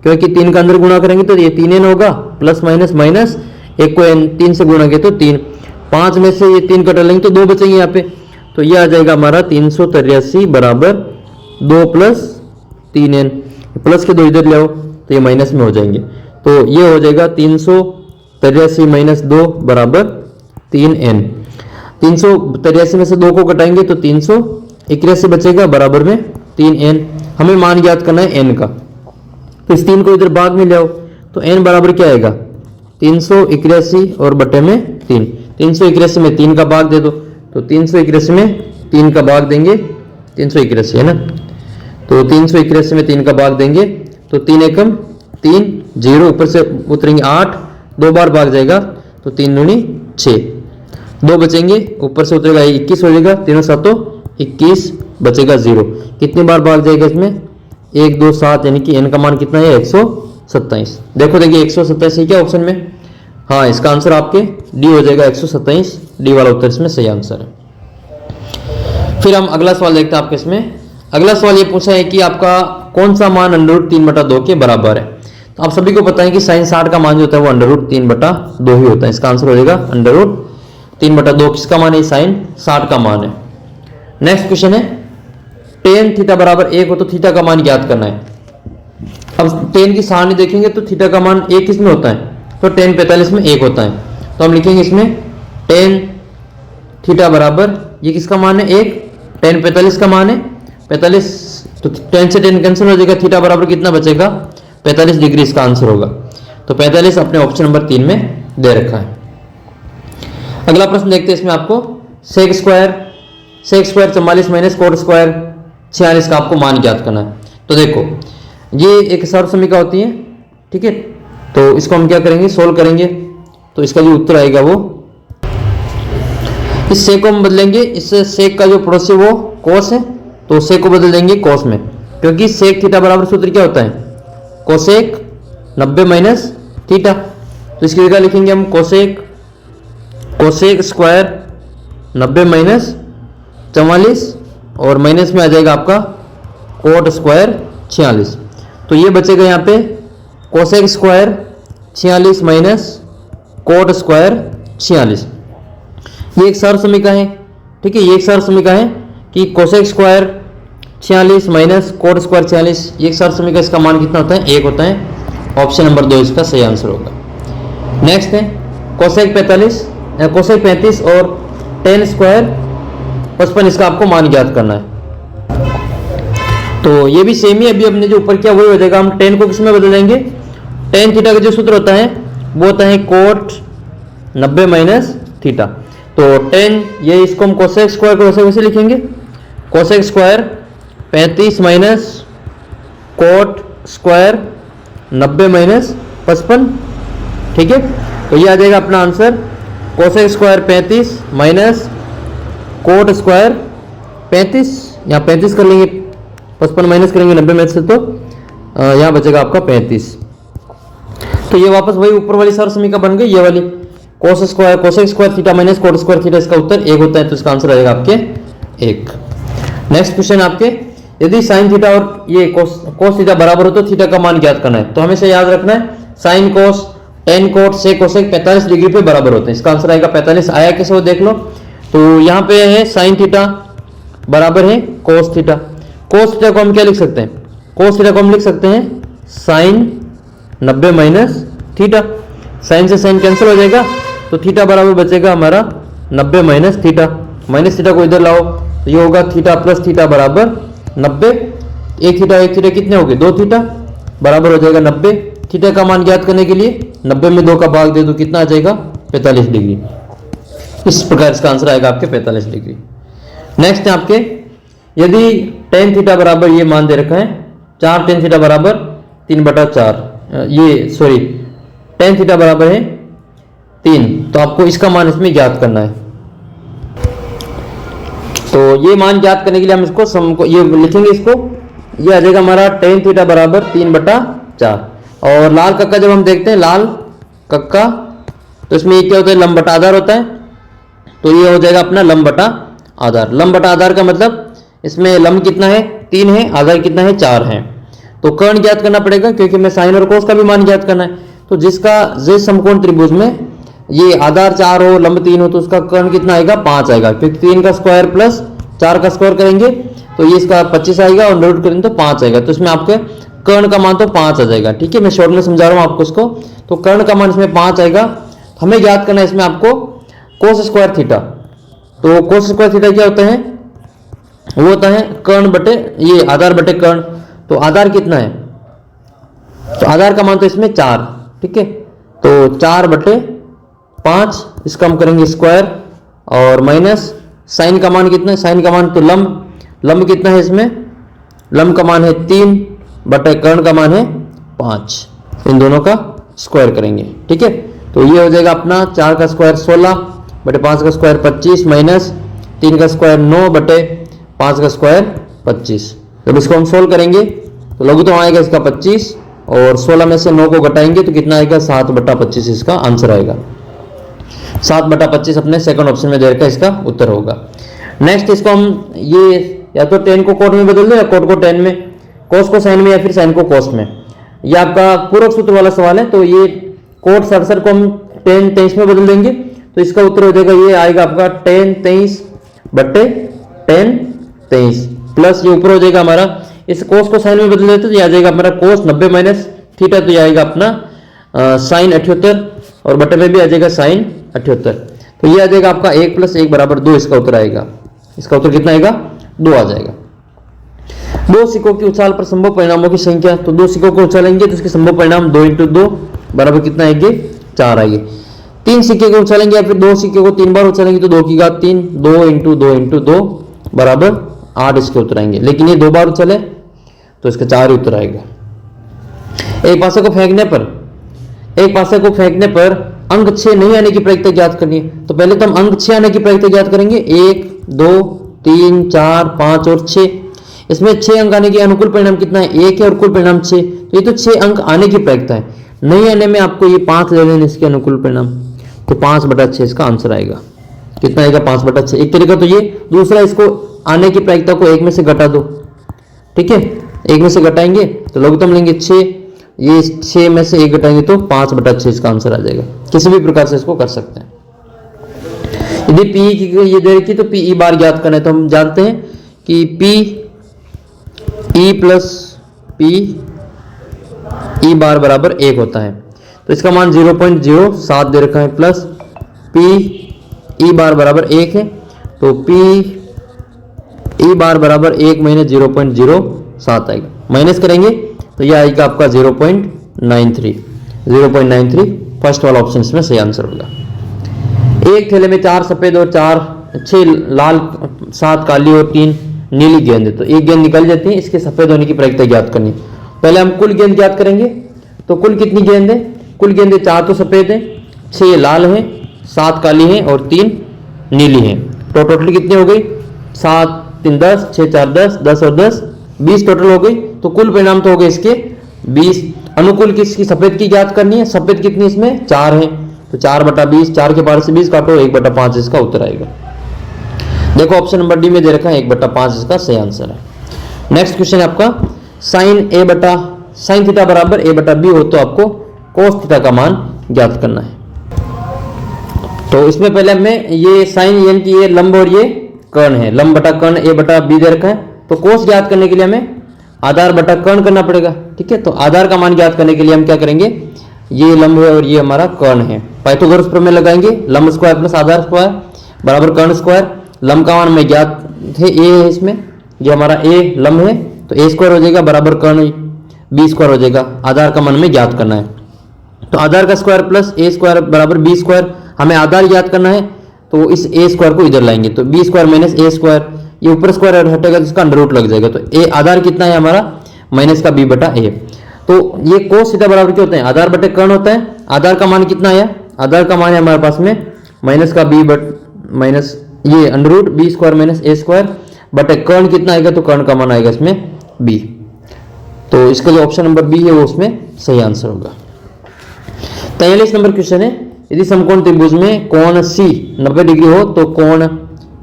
क्योंकि 3 का अंदर गुणा करेंगे तो ये 3n होगा, प्लस माइनस माइनस 1 को n 3 से गुणा किया तो 3, 5 में से ये 3 कटा लेंगे तो 2 बचेंगे यहाँ पे, तो ये आ जाएगा हमारा 383 बराबर 2 प्लस 3n, प्लस के 2 इधर ले आओ तो ये माइनस में हो जाएंगे, तो ये हो जाएगा 383 माइनस 2 बराबर 3n। 383 में से 2 को कटाएंगे तो 381 बचेगा, बराबर में 3n। हमें मान ज्ञात करना है n का, तो इस 3 को इधर भाग में ले आओ, तो n बराबर क्या आएगा 381 और बटे में 3। 381 में 3 का भाग दे दो, तो 381 में 3 का भाग देंगे, 381 है ना, तो 381 में 3 का भाग देंगे तो 3 एकम 3 0, ऊपर से उतरेंगे 8, 2 बार भाग जाएगा तो 3 दूनी 6, 2 बचेंगे, ऊपर से उतरेगा 21 हो जाएगा, 3 7 21 बचेगा 0। कितनी बार भाग जाएगा इसमें 1 2 7, यानी कि n का मान कितना है 127। देखो देखिए 127 है क्या ऑप्शन में, हाँ इसका आंसर आपके डी हो जाएगा 127, डी वाला उत्तर इसमें सही आंसर है। फिर हम अगला सवाल देखते हैं आपके इसमें। अगला सवाल ये पूछा है कि आपका कौन सा मान √3/2 के बराबर है। तो आप सभी को पता है कि sin 60 का मान जो होता है वो √3/2 ही होता है, इसका आंसर हो जाएगा √3/2। किसका मान है, sin 60 का मान है। नेक्स्ट क्वेश्चन है tan थीटा बराबर 1 हो तो थीटा का मान ज्ञात करना है। अब tan की सारणी देखेंगे तो थीटा का मान 1 किसमें होता है, तो tan 45 में 1 होता है, तो हम लिखेंगे इसमें tan थीटा बराबर ये किसका मान है 1, tan 45 का मान है 45, तो tan से tan कैंसिल हो जाएगा, थीटा बराबर कितना बचेगा 45 डिग्री इसका आंसर होगा, तो 45 अपने ऑप्शन नंबर 3 में दे रखा है। अगला प्रश्न देखते हैं इसमें आपको sec square 44 minus cot square 46 का आपको मान ज्ञात करना है। तो देखो ये एक सर्व समीकरण होती है, ठीक है। तो इसको हम क्या करेंगे, सोल्व करेंगे। तो इसका जो उत्तर आएगा वो, इस सेक को हम बदलेंगे, इस सेक का जो पड़ोसी वो कोस है, तो सेक को बदल देंगे कोस में, क्योंकि सेक थीटा बराबर सूत्र क्या होता है, कोसेक 90 माइनस थीटा। तो इसकी जगह लिखेंगे हम कोसेक स्क्वायर 90 माइनस 44 और माइनस में आ जाएगा आपका कोट स्क्वायर 46। तो ये बचेगा यहाँ पे cosec square 46 minus cot square 46। ये एक सर्व समीकरण है, ठीक है। ये एक सर्व समीकरण है कि cosec square 46 minus cot square 46, ये एक सर्व समीकरण, इसका मान कितना होता है, 1 होता है। ऑप्शन नंबर 2 इसका सही आंसर होगा। नेक्स्ट है कोसेक 35 और टेन स्क्वायर 55, इसका आपको मान ज्ञात करना है। तो ये भी सेम ही, अभी हमने जो ऊपर किया वही हो जाएगा। हम टेन को किस में बदल देंगे, टेन थीटा का जो सूत्र होता है वो होता है कोट 90 माइनस थीटा। तो टेन, ये इसको हम कोसेक स्क्वायर को वैसे लिखेंगे, cosec square 35 minus cot square 90 minus 55, ठीक है। तो ये आ जाएगा अपना answer, cosec square 35 minus cot square 35, यहाँ 35 कर लेंगे, 55 माइनस करेंगे 90 में से, तो यहाँ बचेगा आपका 35। तो ये वापस वही ऊपर वाली सर्व समीकरण बन गई, ये वाली cosec square theta minus cot square theta, इसका उत्तर 1 होता है। तो इसका आंसर आएगा आपके 1। नेक्स्ट क्वेश्चन आपके, यदि साइन थीटा और ये कोस थीटा बराबर हो तो थीटा का मान ज्ञात करना है। तो हमेशा याद रखना है sine cos tan cot sec cosec 45 degree पे बराबर होते हैं। इसका आंसर आएगा 45। आया कैसे वो देख लो। तो यहाँ पे है साइन थीटा बराबर है कोस थीटा। कोस थीटा को हम क्या लिख सकते हैं, कोस थीटा को हम लिख सकते हैं साइन 90 माइनस थीटा। साइन से साइन कैंसिल हो जाएगा, तो थीटा बराबर बचेगा हमारा 90 माइनस थीटा। माइनस थीटा को इधर लाओ तो ये होगा थीटा प्लस थीटा बराबर 90। एक थीटा कितने हो गए, 2 थीटा बराबर हो जाएगा 90। थीटा का मान ज्ञात करने के लिए 90 में 2 का भाग दे दो, कितना आ जाएगा 45 डिग्री। इस प्रकार इसका आंसर आएगा आपके 45 डिग्री। नेक्स्ट है आपके, यदि टेन थीटा बराबर ये मान दे रखा है 4 टेन थीटा बराबर 3/4, ये सॉरी टेन थीटा बराबर है 3, तो आपको इसका मान इसमें ज्ञात करना है। तो ये मान ज्ञात करने के लिए हम इसको ये लिखेंगे, इसको ये आ जाएगा हमारा टेन थीटा बराबर 3/4। और लाल कक्का जब हम देखते हैं, लाल कक्का, तो इसमें ये क्या होता है, लंब बटा आधार होता है। तो ये हो जाएगा अपना लंब बटा आधार। लंब बटा आधार का मतलब इसमें लंब कितना है, 3 है, आधार कितना है, 4 है। तो कर्ण ज्ञात करना पड़ेगा, क्योंकि मैं साइन और कोस का भी मान ज्ञात करना है। तो जिस समकोण त्रिभुज में ये आधार 4 हो, लंब 3 हो, तो उसका कर्ण कितना आएगा, 5 आएगा, क्योंकि 3 का स्क्वायर प्लस 4 का स्क्वायर करेंगे तो ये इसका 25 आएगा, और नोट करेंगे तो 5 आएगा। तो इसमें आपके कर्ण का मान तो 5 आ जाएगा, ठीक है। मैं शॉर्ट में समझा रहा हूं आपको इसको। तो कर्ण का मान इसमें 5 आएगा। हमें ज्ञात करना है इसमें आपको कोस स्क्वायर थीटा। तो कोस स्क्वायर थीटा क्या होता है, वो होता है कर्ण बटे ये आधार बटे कर्ण। तो आधार कितना है, तो आधार का मान तो इसमें 4, ठीक है। तो 4/5, इसका हम करेंगे स्क्वायर, और माइनस साइन का मान कितना है, साइन का मान तो लंब कितना है इसमें, लंब का मान है 3 बटे कर्ण का मान है 5। इन दोनों का स्क्वायर करेंगे, ठीक है। तो ये हो जाएगा अपना 4 का स्क्वायर 16 बटे 5 का स्क्वायर 25 माइनस 3 का स्क्वायर 9 बटे 5 का स्क्वायर 25। जब इसको हम सोल्व करेंगे तो लघुत्तम आएगा इसका 25, और 16 में से 9 को घटाएंगे तो कितना आएगा, 7/25 इसका आंसर आएगा। 7/25 अपने सेकंड ऑप्शन में दे रखा है, इसका उत्तर होगा। नेक्स्ट इसको हम ये या तो टेन को कोट में बदल दो, या कोट को टेन में, कोस को साइन में, या फिर साइन को कोस में। ये आपका पूरक सूत्र वाला सवाल है। तो ये कोट 67 को हम टेन 23 में बदल देंगे, तो इसका उत्तर हो जाएगा, ये आएगा आपका टेन 23 बटे टेन 23, प्लस ये ऊपर हो जाएगा हमारा, इस कोस को साइन में बदल देते तो ये आ जाएगा हमारा कोस 90 माइनस थीटा। तो ये आएगा अपना साइन 78, और बटे में भी आ जाएगा साइन 78। तो ये आ जाएगा आपका 1 + 1 = 2, इसका उत्तर आएगा। इसका उत्तर कितना आएगा, 2 आ जाएगा। 2 सिक्कों की उछाल पर संभव परिणामों की संख्या। तो 2 सिक्कों को उछालेंगे तो इसके संभव परिणाम 2 × 2 बराबर कितना आएंगे, 4 आएंगे। 3 सिक्के को उछालेंगे या फिर 2 सिक्के को 3 बार उछालेंगे तो 2 की घात 3, 2 इंटू 2 इंटू 2 बराबर 8 इसके उत्तर आएंगे। लेकिन ये 2 बार उछले तो इसका 4 ही उत्तर आएगा। एक पासे को फेंकने पर अंक 6 नहीं आने की प्रायिकता ज्ञात करनी है। तो पहले तो हम अंक 6 आने की प्रायिकता ज्ञात करेंगे। 1, 2, 3, 4, 5 और 6। इसमें 6 अंक आने के अनुकूल परिणाम कितना है? 1 है और कुल परिणाम 6। तो ये तो 6 अंक आने की प्रायिकता है। नहीं आने में आपको ये 5 ले लेने इसके अनुकूल परिणाम, तो 5/6 इसका आंसर आएगा। कितना आएगा? 5/6। एक तरीका तो ये, दूसरा इसको आने की प्रायिकता को 1 में से घटा दो। ठीक है, 1 में से घटाएंगे तो लघुत्तम लेंगे 6, ये 6 में से 1 घटाएंगे तो 5/6 इसका आंसर आ जाएगा। किसी भी प्रकार से इसको कर सकते हैं। यदि पी की ये दे रखी तो पी ई बार ज्ञात करना है, तो हम जानते हैं कि p e plus p e bar बराबर 1 होता है। तो इसका मान 0.07 दे रखा है, प्लस पी ई बार बराबर 1 है, तो पी ई बार बराबर 1 - 0.07 आएगा। माइनस करेंगे तो यह आएगा आपका 0.93 फर्स्ट वाला ऑप्शन इसमें सही आंसर होगा। एक थैले में 4 सफेद और 6 लाल, 7 काली और 3 नीली गेंद है। तो एक गेंद निकल जाती है, इसके सफेद होने की प्रायिकता ज्ञात करनी। पहले हम कुल गेंद ज्ञात करेंगे। तो कुल कितनी गेंद है? कुल गेंदें 4 तो सफेद है, 6 लाल है, 7 काली है और 3 नीली है। तो टोटल कितनी हो गई? 7 3 10, 6 4 10, 10 और 10 20 टोटल हो गई। तो कुल परिणाम तो हो गए इसके 20। अनुकूल किसकी? सफेद की ज्ञात करनी है। सफेद कितनी इसमें? 4 है, तो 4/20, 4 के पार से 20 काटो, 1/5 इसका उत्तर आएगा। देखो ऑप्शन नंबर डी में दे रखा है 1/5 इसका सही आंसर है। नेक्स्ट क्वेश्चन है आपका साइन थीटा बराबर a/b हो तो आपको कोस थीटा का मान ज्ञात करना है। तो इसमें पहले हमें ये साइन यानी कि ये लंब और ये कर्ण है, लंब बटा कर्ण a/b दे रखा है। तो कोस ज्ञात करने के लिए हमें आधार बटा कर्ण करना पड़ेगा। ठीक है, तो आधार का मान ज्ञात करने के लिए हम क्या करेंगे? ये लंब है और ये हमारा कर्ण है, पाइथागोरस प्रमेय लगाएंगे। लंब स्क्वायर प्लस आधार स्क्वायर बराबर कर्ण स्क्वायर। लंब का मान में ज्ञात है a है, इसमें ये हमारा a लंब है, तो a स्क्वायर हो जाएगा बराबर कर्ण b स्क्वायर हो जाएगा। आधार का मान में ज्ञात करना है, तो आधार का स्क्वायर प्लस a स्क्वायर बराबर b स्क्वायर। हमें आधार ज्ञात करना है तो इस a स्क्वायर को इधर लाएंगे, तो b square minus a square, ये ऊपर स्क्वायर हटेगा तो इसका अंडर रूट लग जाएगा। तो a आधार कितना है हमारा? माइनस का b/a। तो ये कोस थीटा बराबर क्या होता है? आधार बटे कर्ण होता है। आधार का मान कितना आया? आधार का मान है हमारे पास में माइनस का माइनस ये under root b square minus a square बटे कर्ण कितना आएगा? तो कर्ण का मान आएगा इसमें b। तो इसका जो ऑप्शन नंबर बी है वो उसमें सही आंसर होगा। 43 नंबर क्वेश्चन है, यदि समकोण त्रिभुज में कोण C 90 डिग्री हो तो कोण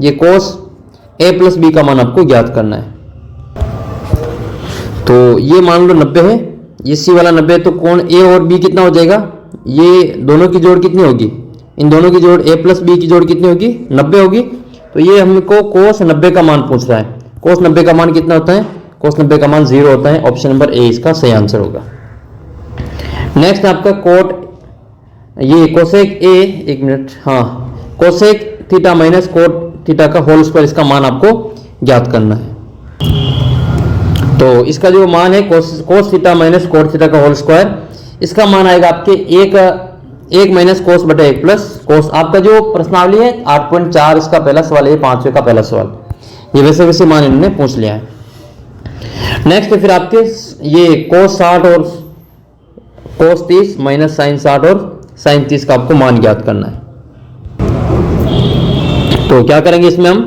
ये कोस a + b का मान आपको ज्ञात करना है। तो ये मान लो 90 है, ये C वाला 90 है, तो कोण a और b कितना हो जाएगा? ये दोनों की जोड़ कितनी होगी? इन दोनों की जोड़ a + b की जोड़ कितनी होगी? 90 होगी। तो ये हमको कोस 90 का मान पूछ रहा है। कोस 90 का मान कितना होता है? कोस 90 का मान 0 होता है। ऑप्शन नंबर ए इसका सही आंसर होगा। नेक्स्ट आपका कोट ये कोसेक a, एक मिनट, हाँ, cosec theta minus cot theta का होल स्क्वायर, इसका मान आपको ज्ञात करना है। तो इसका जो मान है cos theta minus cot theta का होल स्क्वायर, इसका मान आएगा आपके 1 माइनस कोस बटे 1 प्लस कोस। आपका जो प्रश्नावली है 8.4 इसका पहला सवाल है, 5वें का पहला सवाल, ये वैसे मान इन्होंने पूछ लिया है। नेक्स्ट है फिर आपके ये कोस 60 और कोस 30 माइनस साइन 60 और साइन 30 का आपको मान ज्ञात करना है। तो क्या करेंगे इसमें हम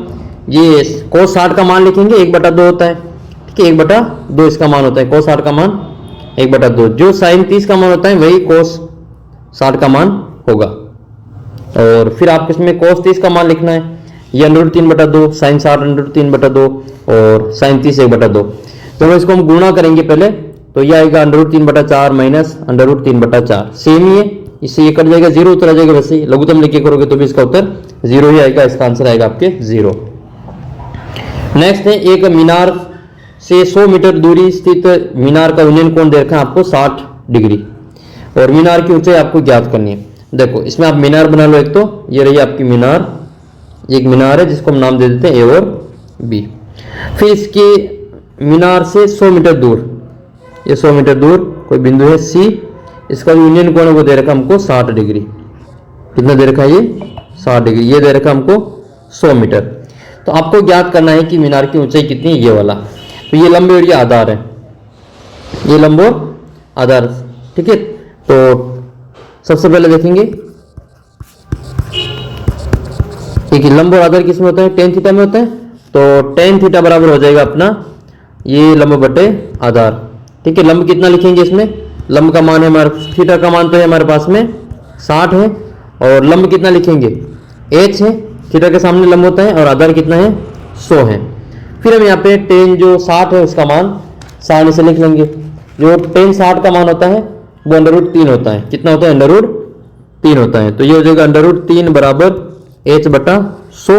ये कोस 60 का मान लिखेंगे, 1/2 होता है। ठीक है, 1/2 इसका मान होता है, कोस 60 का मान 1/2। जो साइन 30 का मान होता है वही कोस 60 का मान होगा। और फिर आपको इसमें कोस 30 का मान लिखना है, ये √3/2, साइन 60 √3/2 और साइन 30 1/2। तो इसको हम गुणा करेंगे पहले, तो ये आएगा √3/4 माइनस √3/4, सेम ही है, इससे ये कट जाएगा, 0 उत्तर आ जाएगा। वैसे ही लघुत्तम लिखे करोगे तो भी इसका उत्तर 0 ही आएगा, इसका आंसर आएगा आपके 0। नेक्स्ट है एक मीनार से 100 मीटर दूरी स्थित मीनार का उन्नयन कोण दे रखा है आपको 60 डिग्री और मीनार की ऊंचाई आपको ज्ञात करनी है। देखो इसमें आप मीनार बना लो, एक तो ये रही आपकी मीनार, एक मीनार है जिसको हम नाम दे देते हैं ए और बी। फिर इसकी मीनार से 100 मीटर दूर, ये 100 मीटर दूर कोई बिंदु है सी, इसका जो यूनियन कोण है वो दे रखा हमको 60 डिग्री। कितना दे रखा है ये 60 डिग्री, ये दे रखा हमको 100 मीटर। तो आपको ज्ञात करना है कि मीनार की ऊंचाई कितनी है, ये वाला। तो ये लंब और ये आधार है, ये लंब और आधार, ठीक है। तो सबसे पहले देखेंगे कि लंब और आधार किस में होता है, टेन थीटा में होता है। तो टेन थीटा बराबर हो जाएगा अपना ये लंब बटे आधार, ठीक है। लंब कितना लिखेंगे इसमें, लंब का मान है हमारे, थीटा का मान तो है हमारे पास में 60 है, और लंब कितना लिखेंगे h है, थीटा के सामने लंब होता है, और आधार कितना है 100 है। फिर हम यहाँ पे टेन जो 60 है उसका मान 60 से लिख लेंगे। जो टेन 60 का मान होता है वो √3 होता है, कितना होता है √3 होता है। तो ये हो जाएगा √3 बराबर h बटा 100।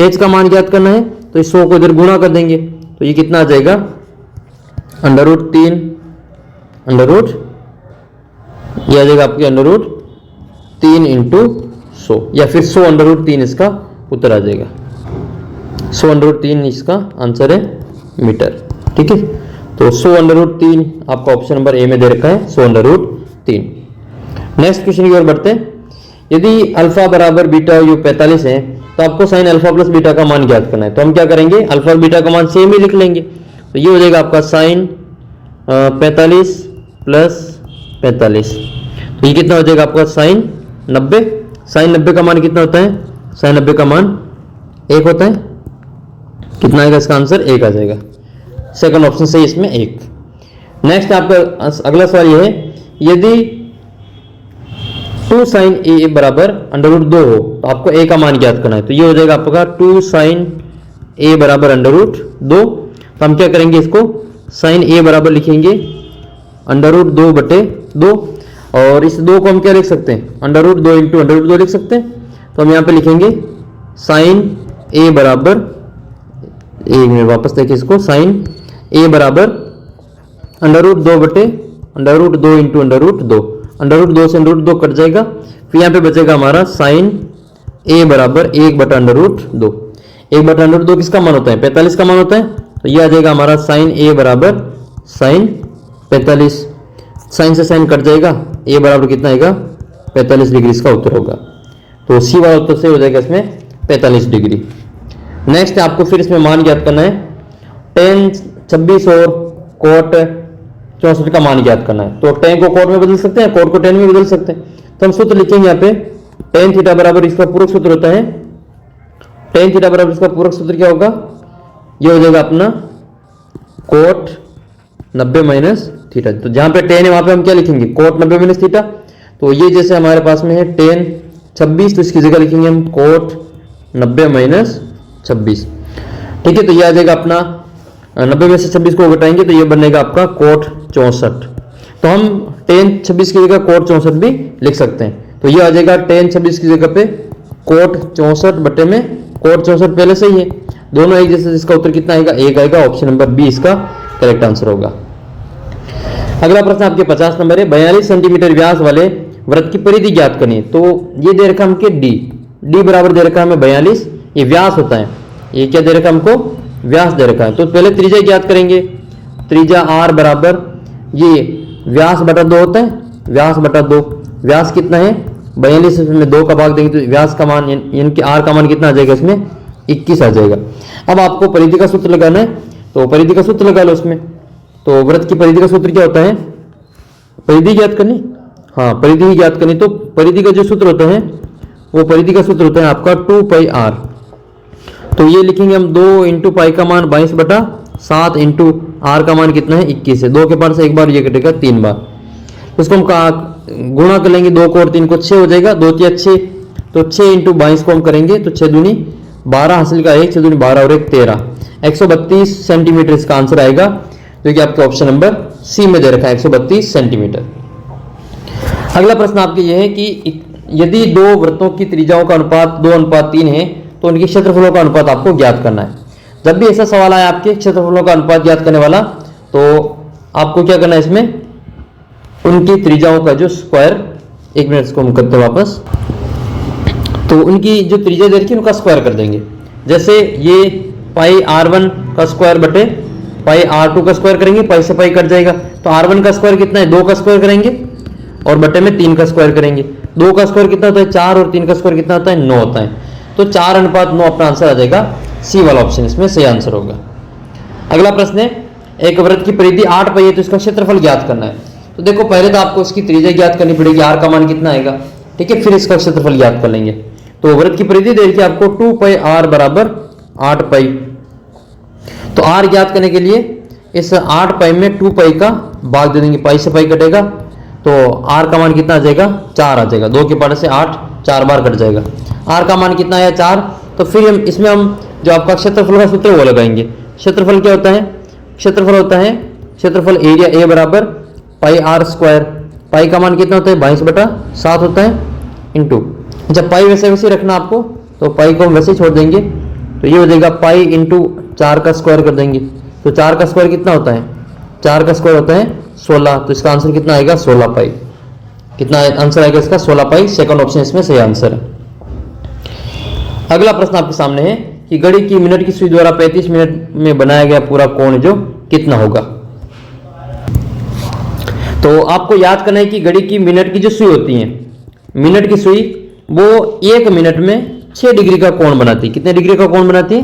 h का मान ज्ञात करना है तो इस 100 को इधर गुणा कर देंगे, तो ये कितना आ जाएगा √3 ये आ जाएगा आपके √3 इंटू 100, या फिर 100 √3 इसका उत्तर आ जाएगा। 100 √3 इसका आंसर है मीटर, ठीक है। तो 100 √3 आपका ऑप्शन नंबर ए में दे रखा है, 100 √3। नेक्स्ट क्वेश्चन की ओर बढ़ते हैं। यदि अल्फा बराबर बीटा यू 45 है तो आपको साइन अल्फा प्लस बीटा का मान ज्ञात करना है। तो हम क्या करेंगे, अल्फा और बीटा का मान सेम ही लिख लेंगे। तो ये हो जाएगा आपका साइन 45 प्लस 45, तो ये कितना हो जाएगा आपका साइन 90। साइन 90 का मान कितना होता है, साइन 90 का मान 1 होता है। कितना आएगा इसका आंसर 1 आ जाएगा, सेकंड ऑप्शन सही इसमें 1। नेक्स्ट आपका अगला सवाल ये है, यदि 2 साइन ए बराबर √2 हो तो आपको a का मान ज्ञात करना है। तो ये हो जाएगा आपका 2 साइन ए बराबर √2। तो हम क्या करेंगे, इसको साइन ए बराबर लिखेंगे √2 बटे 2, और इस 2 को हम क्या लिख सकते हैं, √2 इंटू √2 लिख सकते हैं। तो हम यहाँ पे लिखेंगे साइन ए बराबर, एक मिनट वापस देखिए इसको, साइन ए बराबर √2 बटे √2 इंटू √2, √2 से √2 कट जाएगा। फिर यहाँ पे बचेगा हमारा साइन ए बराबर 1 बटा √2। 1 बटा √2 किसका मान होता है, 45 का मान होता है। तो ये आ जाएगा हमारा साइन ए बराबर साइन 45, साइन से साइन कट जाएगा, ए बराबर कितना आएगा 45 डिग्री इसका उत्तर होगा। तो सी वाला उत्तर से हो जाएगा इसमें 45 डिग्री। नेक्स्ट आपको फिर इसमें मान ज्ञात करना है, टेन 26 और कोट 64 का मान ज्ञात करना है। तो टेन को कोट में बदल सकते हैं, कोट को टेन में बदल सकते हैं। तो हम सूत्र लिखेंगे यहाँ पे, टेन थीटा बराबर इसका पूरक सूत्र होता है, टेन थीटा बराबर इसका पूरक सूत्र क्या होगा, ये हो जाएगा अपना कोट 90 माइनस थीटा। तो जहां पे टेन है वहां पे हम क्या लिखेंगे, कोट 90 माइनस थीटा। तो ये जैसे हमारे पास में है टेन 26, तो इसकी जगह लिखेंगे हम कोट 90 माइनस 26, ठीक है। तो ये आ जाएगा अपना 90 में से 26 को घटाएंगे तो ये बनेगा आपका कोट 64। तो हम टेन 26 की जगह कोट 64 भी लिख सकते हैं। तो ये आ जाएगा टेन 26 की जगह पे कोट 64 बटे में कोट 64 पहले से ही है, दोनों एक जैसे, इसका उत्तर कितना आएगा 1 आएगा। ऑप्शन नंबर बी इसका करेक्ट आंसर होगा। अगला प्रश्न आपके 50 नंबर है, 42 सेंटीमीटर व्यास वाले वृत्त की परिधि ज्ञात करनी है। तो ये दे रखा हमके डी बराबर दे रखा हमें 42, ये व्यास होता है, ये क्या दे रखा हमको व्यास दे रखा है। तो पहले त्रिज्या ज्ञात करेंगे, त्रिज्या आर बराबर ये व्यास बटा 2 होता है, व्यास बटा 2, व्यास कितना है 42 में 2 का भाग देंगे तो व्यास का मान यानी कि आर का मान कितना आ जाएगा इसमें 21 आ जाएगा। अब आपको परिधि का सूत्र लगाना है, तो परिधि का सूत्र लगा लो उसमें। तो वृत्त की परिधि का सूत्र क्या होता है, परिधि ज्ञात करनी, हाँ परिधि ही ज्ञात करनी। तो परिधि का जो सूत्र होता है वो परिधि का सूत्र होता है आपका 2 पाई आर। तो ये लिखेंगे हम 2 इंटू पाई का मान 22 बटा 7 इंटू आर का मान कितना है 21 है, 2 के पार से एक बार ये कटेगा 3 बार, उसको हम गुणा कर लेंगे, 2 को और 3 को 6 हो जाएगा, 2 3 6, तो 6 इंटू 22 को हम करेंगे तो 6 दूनी 12 हासिल का 1, 6 दूनी 12 और 1 13, 132 सेंटीमीटर इसका आंसर आएगा, जो कि आपके ऑप्शन नंबर सी में दे रखा है 132 सेंटीमीटर। अगला प्रश्न आपके यह है कि यदि दो वृत्तों की त्रिज्याओं का अनुपात 2:3 है तो उनके क्षेत्रफलों का अनुपात आपको ज्ञात करना है। जब भी ऐसा सवाल आया आपके क्षेत्रफलों का अनुपात ज्ञात करने वाला, तो आपको क्या करना है इसमें, उनकी त्रिज्याओं का जो स्क्वायर, एक मिनट इसको हम करते हैं वापस, तो उनकी जो त्रिज्या दे रखी है उनका स्क्वायर कर देंगे। जैसे ये पाई r1 का स्क्वायर बटे पाई r2 का स्क्वायर करेंगे, पाई से पाई कट जाएगा, तो r1 का स्क्वायर कितना है 2 का स्क्वायर करेंगे और बटे में 3 का स्क्वायर करेंगे, 2 का स्क्वायर कितना होता है 4 और 3 का स्क्वायर कितना होता है 9 होता है। तो 4:9 अपना आंसर आ जाएगा, सी वाला ऑप्शन इसमें सही आंसर होगा। अगला प्रश्न है, एक वृत्त की परिधि 8 पाई है तो इसका क्षेत्रफल ज्ञात करना है। तो देखो पहले तो आपको इसकी त्रिज्या ज्ञात करनी पड़ेगी, r का मान कितना आएगा, ठीक है, फिर इसका क्षेत्रफल ज्ञात कर लेंगे। तो वृत्त की परिधि दे रखी आपको 2 पाई r बराबर 8 पाई। तो r ज्ञात करने के लिए इस 8 पाई में 2 पाई का भाग दे देंगे, पाई से पाई कटेगा तो r का मान कितना आ जाएगा 4 आ जाएगा, 2 के पावर से 8 4 बार कट जाएगा। r का मान कितना आया 4। तो फिर हम इसमें हम जो आपका क्षेत्रफल का सूत्र वो लगाएंगे। क्षेत्रफल क्या होता है, क्षेत्रफल होता है क्षेत्रफल एरिया ए बराबर पाई r स्क्वायर। पाई का मान कितना होता है 22/7 होता है इंटू, जब पाई वैसे वैसे रखना आपको, तो पाई को हम वैसे छोड़ देंगे तो ये हो जाएगा पाई इंटू 4 का स्क्वायर कर देंगे। तो 4 का स्क्वायर कितना होता है, 4 का स्क्वायर होता है 16। तो इसका आंसर कितना आएगा 16 पाई। कितना आंसर आएगा इसका 16 पाई, सेकंड ऑप्शन इसमें सही आंसर है। अगला प्रश्न आपके सामने है कि घड़ी की मिनट की सुई द्वारा 35 मिनट में बनाया गया पूरा कोण जो कितना होगा। तो आपको याद करना है कि घड़ी की मिनट की जो सुई होती है, मिनट की सुई वो 1 मिनट में 6 डिग्री का कोण बनाती है। कितने डिग्री का कोण बनाती है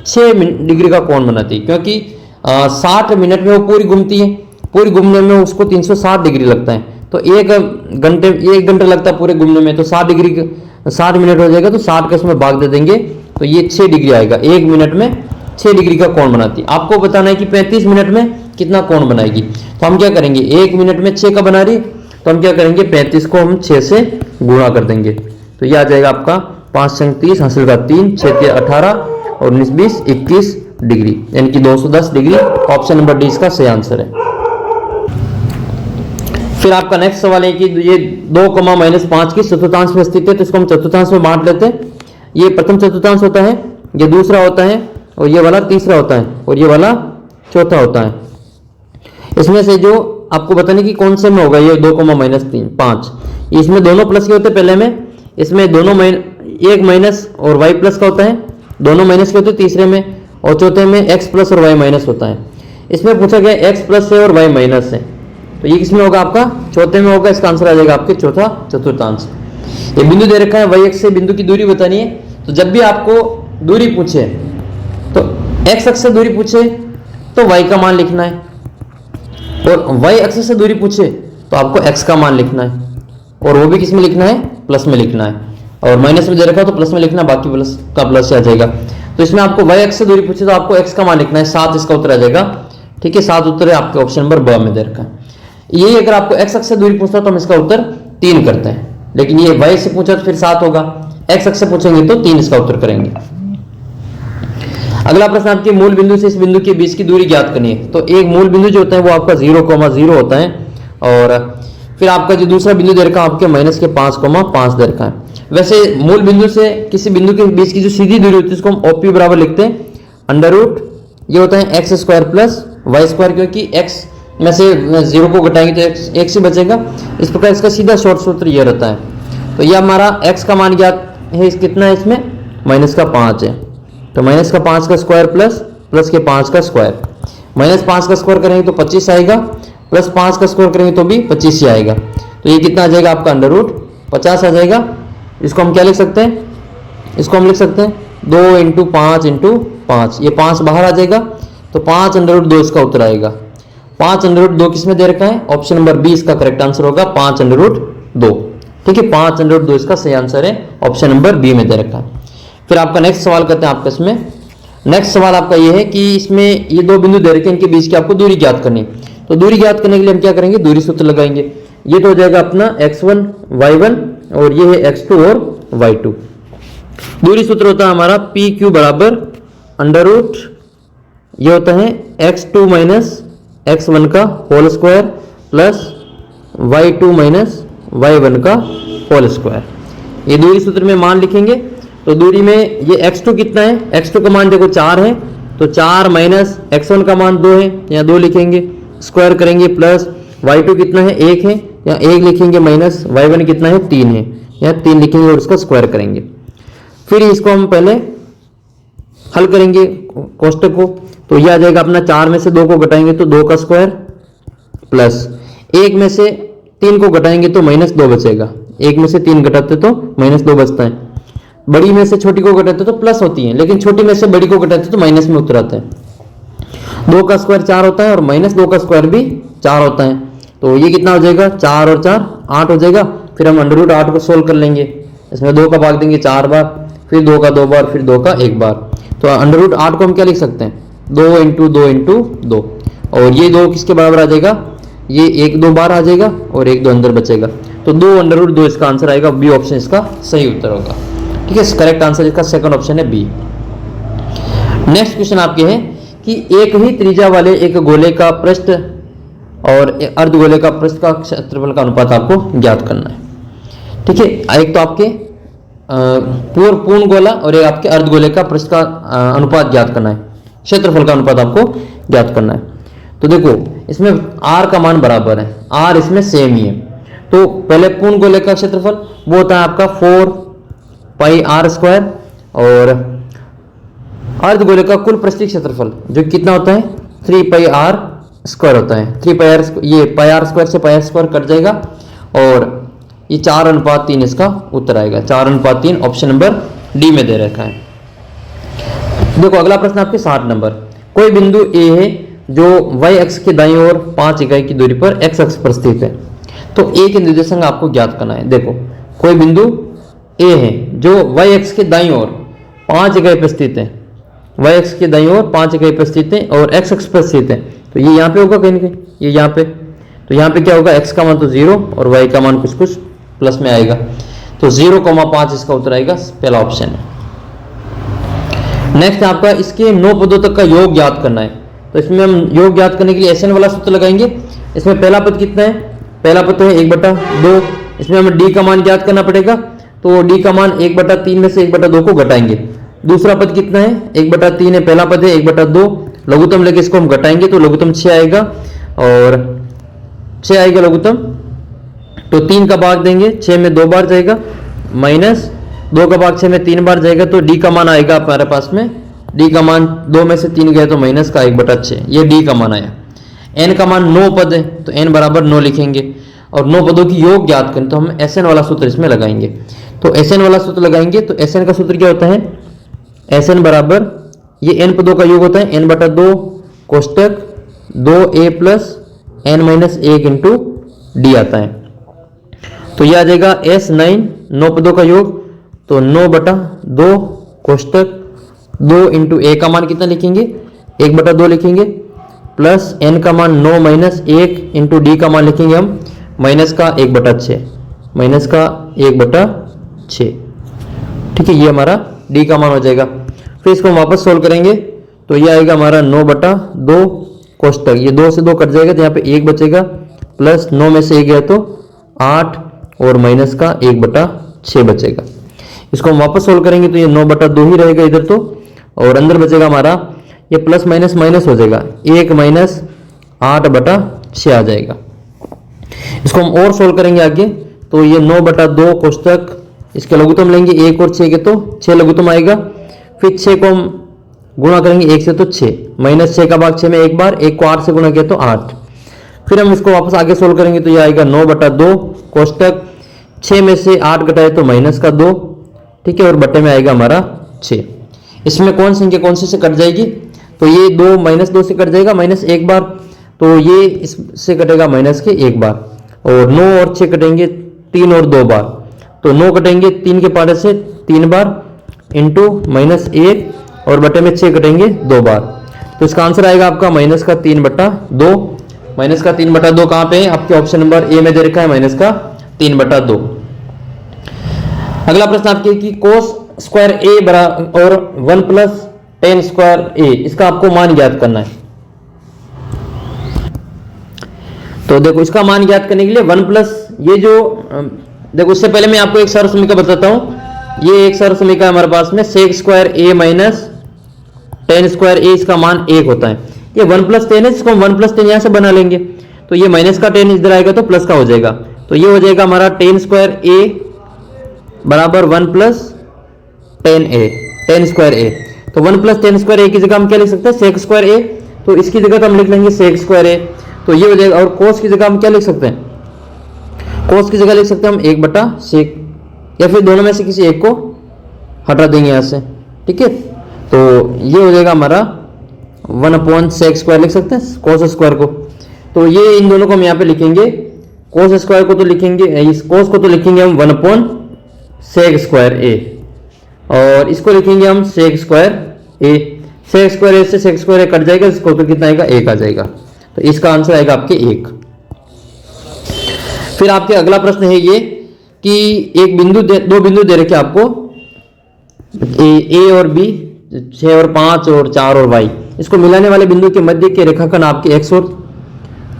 6 डिग्री का कोण बनाती है, क्योंकि 60 मिनट में वो पूरी घूमती है, पूरी घूमने में उसको 360 डिग्री लगता है। तो 1 घंटा लगता है पूरे घूमने में, तो 60 मिनट हो जाएगा, तो 60 का इसमें भाग दे देंगे तो ये 6 डिग्री आएगा। 1 मिनट में 6 डिग्री का कोण बनाती है। आपको बताना है कि 35 मिनट में कितना कोण बनाएगी। तो हम क्या करेंगे, 1 मिनट में 6 का बना रही, तो हम क्या करेंगे 35 को हम 6 से गुणा कर देंगे। तो ये आ जाएगा आपका 5 × 30 हासिल का 3, 6 × 18 और 19 20 21 डिग्री, यानी कि 210 डिग्री। ऑप्शन नंबर डी इसका सही आंसर है। फिर आपका नेक्स्ट सवाल है कि ये 2, -5 की चतुर्थांश में स्थित है, तो इसको हम चतुर्थांश में बांट लेते हैं। ये प्रथम चतुर्थांश होता है, ये दूसरा होता है और ये वाला तीसरा होता है और ये वाला चौथा होता है। इसमें से जो आपको बताने की कौन से में होगा, ये 2, -5, इसमें दोनों प्लस के होते हैं। पहले में इसमें दोनों एक माइनस और y प्लस का होता है, दोनों माइनस के होते हैं तीसरे में, और चौथे में x प्लस और y माइनस होता है। इसमें पूछा गया x प्लस है और y माइनस है, तो ये किसमें होगा आपका चौथे में होगा। इसका आंसर आ जाएगा आपके चौथा चतुर्थांश। ये बिंदु दे रखा है, y से बिंदु की दूरी बतानी है। तो जब भी आपको दूरी पूछे, तो x अक्ष से दूरी पूछे तो y का मान लिखना है, और y अक्ष से दूरी पूछे तो आपको x का मान लिखना है, और वो भी किस में लिखना है प्लस में लिखना है। और माइनस में दे रखा हो तो प्लस में लिखना, बाकी प्लस का प्लस आ जाएगा। तो इसमें आपको y अक्ष से दूरी पूछे तो आपको x का मान लिखना है, 7 इसका उत्तर आ जाएगा। ठीक है, 7 उत्तर है आपके ऑप्शन नंबर ब में दे रखा है। यही अगर आपको x अक्ष से दूरी पूछता तो हम इसका उत्तर 3 करते हैं, लेकिन ये y से पूछा तो फिर 7 होगा, x अक्ष से पूछेंगे तो 3 इसका उत्तर करेंगे। अगला प्रश्न आपके मूल बिंदु से इस बिंदु के बीच की दूरी ज्ञात करनी है। तो एक मूल बिंदु जो होता है वो आपका 0,0 होता है, और फिर आपका जो दूसरा बिंदु दे रखा है आपके -5,5 दे रखा है। वैसे मूल बिंदु से किसी बिंदु के बीच की जो सीधी दूरी होती है उसको हम OP बराबर लिखते हैं √ ये होता है x² + y², क्योंकि x में से 0 को घटाएंगे तो x ही बचेगा। इस प्रकार इसका सीधा शॉर्ट सूत्र ये रहता है। तो ये हमारा x का मान ज्ञात है, कितना है इसमें -5 है, तो -5 का स्क्वायर प्लस के 5 का स्क्वायर, -5 का स्क्वायर करेंगे तो 25 आएगा, +5 का स्क्वायर करेंगे तो भी 25 ही आएगा। तो ये कितना आ जाएगा आपका √50 आ जाएगा। इसको हम क्या लिख सकते हैं, इसको हम लिख सकते हैं 2 × 5 × 5, ये 5 बाहर आ जाएगा, तो 5 √2 इसका उत्तर आएगा। 5 √2 किस में दे रखा है, ऑप्शन नंबर बी इसका करेक्ट आंसर होगा 5 √2। ठीक है, 5 √2 इसका सही आंसर है, ऑप्शन नंबर बी में दे रखा है। फिर आपका नेक्स्ट सवाल करते हैं आपका इसमें। नेक्स्ट सवाल आपका ये है कि इसमें ये 2 बिंदु दे रखे हैं, इनके बीच की आपको दूरी ज्ञात करनी है। तो दूरी ज्ञात करने के लिए हम क्या करेंगे, दूरी सूत्र लगाएंगे। ये तो हो जाएगा अपना x1 y1 और ये है x2 और y2। दूरी सूत्र होता है हमारा PQ बराबर √ ये होता है x2 - x1 का whole square plus y2 - y1 का होल स्क्वायर। ये दूरी सूत्र में मान लिखेंगे। तो दूरी में ये x2 कितना है, x2 का मान देखो 4 है, तो 4 - x1 का मान 2 है, यहाँ 2 लिखेंगे, स्क्वायर करेंगे, प्लस y2 कितना है 1 है, यहाँ 1 लिखेंगे, माइनस y1 कितना है 3 है, यहाँ 3 लिखेंगे और उसका स्क्वायर करेंगे। फिर इसको हम पहले हल करेंगे कोष्टक को, तो यह आ जाएगा अपना 4 में से 2 को घटाएंगे तो 2 का स्क्वायर, प्लस 1 में से 3 को घटाएंगे तो -2 बचेगा, एक में से 3 घटाते तो -2 बचता है, बड़ी में से छोटी को घटाते तो प्लस होती है, लेकिन छोटी में से बड़ी को घटाते तो माइनस में उतर आता है। 2 का स्क्वायर 4 होता है और -2 का स्क्वायर भी 4 होता है, तो ये कितना हो जाएगा, 4 और 4 8 हो जाएगा। फिर हम √8 को सोल्व कर लेंगे, इसमें 2 का भाग देंगे 4 बार, फिर 2 का 2 बार, फिर 2 का 1 बार। तो √8 को हम क्या लिख सकते हैं, 2 × 2 × 2, और ये 2 किसके बराबर आ जाएगा, ये 1 2 बार आ जाएगा और 1 2 अंदर बचेगा, तो 2 √2 इसका आंसर आएगा। बी ऑप्शन इसका सही उत्तर होगा। ठीक है, करेक्ट आंसर इसका सेकंड ऑप्शन है बी। नेक्स्ट क्वेश्चन आपके है कि एक ही त्रिज्या वाले एक गोले का पृष्ठ और अर्धगोले का पृष्ठ का क्षेत्रफल का अनुपात आपको ज्ञात करना है। ठीक है, एक तो आपके पूर्ण गोला और एक आपके अर्धगोले का पृष्ठ का अनुपात ज्ञात करना है, क्षेत्रफल का अनुपात आपको ज्ञात करना है। तो देखो इसमें r का मान बराबर है, r इसमें सेम ही है। तो पहले पूर्ण गोले का क्षेत्रफल वो होता है आपका 4πr², और अर्धगोले का कुल पृष्ठीय क्षेत्रफल जो कितना होता है 3πr² होता है। 3πr, ये πr² से πr² कट जाएगा और ये 4:3 इसका उत्तर आएगा। 4:3 ऑप्शन नंबर डी में दे रखा है। देखो अगला प्रश्न आपके 60 नंबर, कोई बिंदु ए है जो y अक्ष के दाईं ओर 5 इकाई की दूरी पर x अक्ष पर स्थित है, तो a के निर्देशांक आपको ज्ञात करना है। देखो कोई बिंदु a है जो y अक्ष के दाईं ओर 5 इकाई पर स्थित है, y अक्ष के दाईं ओर 5 इकाई पर स्थित है और x अक्ष पर स्थित है, तो ये यहाँ पे होगा कहीं ना कहीं, ये यहाँ पे, तो यहाँ पे क्या होगा, x का मान तो 0 और y का मान कुछ प्लस में आएगा, तो 0,5 इसका उत्तर आएगा, पहला ऑप्शन है। नेक्स्ट आपका इसके 9 पदों तक का योग ज्ञात करना है, तो इसमें हम योग ज्ञात करने के लिए SN वाला सूत्र लगाएंगे। इसमें पहला पद कितना है, पहला पद तो है 1/2, इसमें हमें d का मान ज्ञात करना पड़ेगा, तो d का मान 1/3 में से 1/2 को घटाएंगे। दूसरा पद कितना है, 1/3 है, पहला पद है 1/2, लघुत्तम लेके इसको हम घटाएंगे तो लघुत्तम 6 आएगा, और 6 आएगा लघुत्तम, तो 3 का भाग देंगे, 6 में 2 बार जाएगा, माइनस 2 का भाग 6 में 3 बार जाएगा, तो d का मान आएगा हमारे पास में, d का मान 2 में से 3 गया तो माइनस का 1/6, ये d का मान आया। n का मान 9 पद है तो n बराबर 9 लिखेंगे, और 9 पदों की योग ज्ञात करें तो हम SN वाला सूत्र इसमें लगाएंगे। तो SN वाला सूत्र लगाएंगे तो SN का सूत्र क्या होता है, SN बराबर ये n पदों का योग होता है n/2 कोष्टक 2a + n-1 × d आता है, तो यह आ जाएगा S9 9 पदों का योग, तो 9/2 कोष्टक 2 × a का मान कितना लिखेंगे, 1/2 लिखेंगे, प्लस n का मान 9 - 1 × d का मान लिखेंगे हम माइनस का 1/6, माइनस का 1/6। ठीक है, ये हमारा d का मान हो जाएगा। फिर इसको हम वापस सोल्व करेंगे तो ये आएगा हमारा 9/2 कोष्टक, ये 2 से 2 कट जाएगा तो यहाँ पे 1 बचेगा, प्लस 9 में से 1 गया तो 8 और माइनस का 1/6 बचेगा। इसको हम वापस सोल्व करेंगे तो ये 9/2 ही रहेगा इधर तो, और अंदर बचेगा हमारा ये प्लस माइनस माइनस हो जाएगा, 1 - 8/6 आ जाएगा। इसको हम और सोल्व करेंगे आगे तो ये 9/2 कोष्टक, इसके लघुत्तम लेंगे 1 और 6 के तो 6 लघुत्तम आएगा, फिर 6 को हम गुणा करेंगे 1 से तो 6, माइनस 6 का भाग 6 में 1 बार, 1 को 8 से गुणा किया तो 8। फिर हम इसको वापस आगे सोल्व करेंगे तो ये आएगा 9/2 कोष्टक 6 में से 8 घटाए तो माइनस का 2, ठीक है, और बटे में आएगा हमारा 6। इसमें कौन संख्या कौन सी से कट जाएगी, तो ये 2 -2 से कट जाएगा, माइनस 1 बार, तो ये इससे कटेगा माइनस के 1 बार, और 9 और 6 कटेंगे 3 और 2 बार, तो 9 कटेंगे 3 के पारे से 3 बार इंटू -1 और बटे में 6 कटेंगे 2 बार, तो इसका आंसर आएगा आपका माइनस का 3/2। माइनस का 3/2 कहाँ पे है, आपके ऑप्शन नंबर ए में दे रखा है, माइनस का 3/2। अगला प्रश्न आपके कि cos स्क्वायर a बराबर और 1 + tan स्क्वायर a, इसका आपको मान ज्ञात करना है। तो देखो इसका मान ज्ञात करने के लिए 1 प्लस ये जो देखो उससे पहले मैं आपको एक सरल समीकरण बताता हूं। ये एक सरल समीकरण हमारे पास में sec square a minus tan square a, इसका मान 1 होता है। ये 1 + tan है, इसको हम 1 + tan यहां से बना लेंगे, तो ये माइनस का tan इधर आएगा तो प्लस का हो जाएगा, तो ये हो जाएगा हमारा tan स्क्वायर a बराबर 1 + tan स्क्वायर a। तो 1 + tan स्क्वायर a की जगह हम क्या लिख सकते हैं, sec स्क्वायर a, तो इसकी जगह तो हम लिख लेंगे sec स्क्वायर a, तो ये हो जाएगा। और cos की जगह हम क्या लिख सकते हैं, कोस की जगह लिख सकते हैं हम 1/sec, या फिर दोनों में से किसी एक को हटा देंगे यहाँ से, ठीक है। तो ये हो जाएगा हमारा 1/sec² लिख सकते हैं कोस स्क्वायर को। तो ये इन दोनों को हम यहाँ पे लिखेंगे, कोस स्क्वायर को तो लिखेंगे, इस कोस को तो लिखेंगे हम 1/sec²a, और इसको लिखेंगे हम sec²a। sec²a से sec²a कट जाएगा, इसको तो कितना आएगा 1 आ जाएगा। तो इसका आंसर आएगा आपके 1। फिर आपके अगला प्रश्न है ये कि एक बिंदु दो बिंदु दे रखे आपको ए और बी, 6 और 5 और 4 और y, इसको मिलाने वाले बिंदु के मध्य के रेखाखंड आपके x और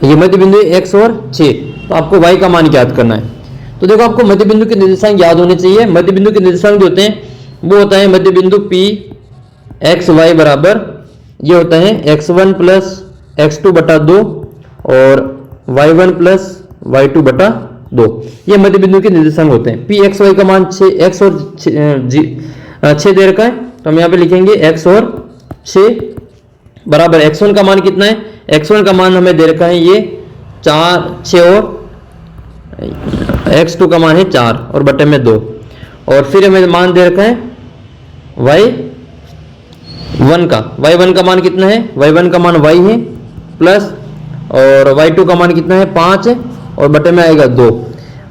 ये मध्य बिंदु x और 6, तो आपको y का मान ज्ञात करना है। तो देखो आपको मध्य बिंदु के निर्देशांक याद होने चाहिए। मध्य बिंदु के निर्देशांक जो होते हैं वो होता है मध्य बिंदु P x y बराबर, ये होता है x1 प्लस x2 बटा 2 और y1 प्लस y2 बटा 2, ये मध्य बिंदु के निर्देशांक होते हैं। P x y का मान 6 x और 6 दे रखा है, तो हम यहाँ पे लिखेंगे x और 6 बराबर x1 का मान कितना है, x1 का मान हमें दे रखा है ये 6 और x2 का मान है 4 और बटे में 2, और फिर हमें मान दे रखा है y1 का मान कितना है, y1 का मान y है प्लस, और y2 का मान कितना है 5 है और बटे में आएगा 2।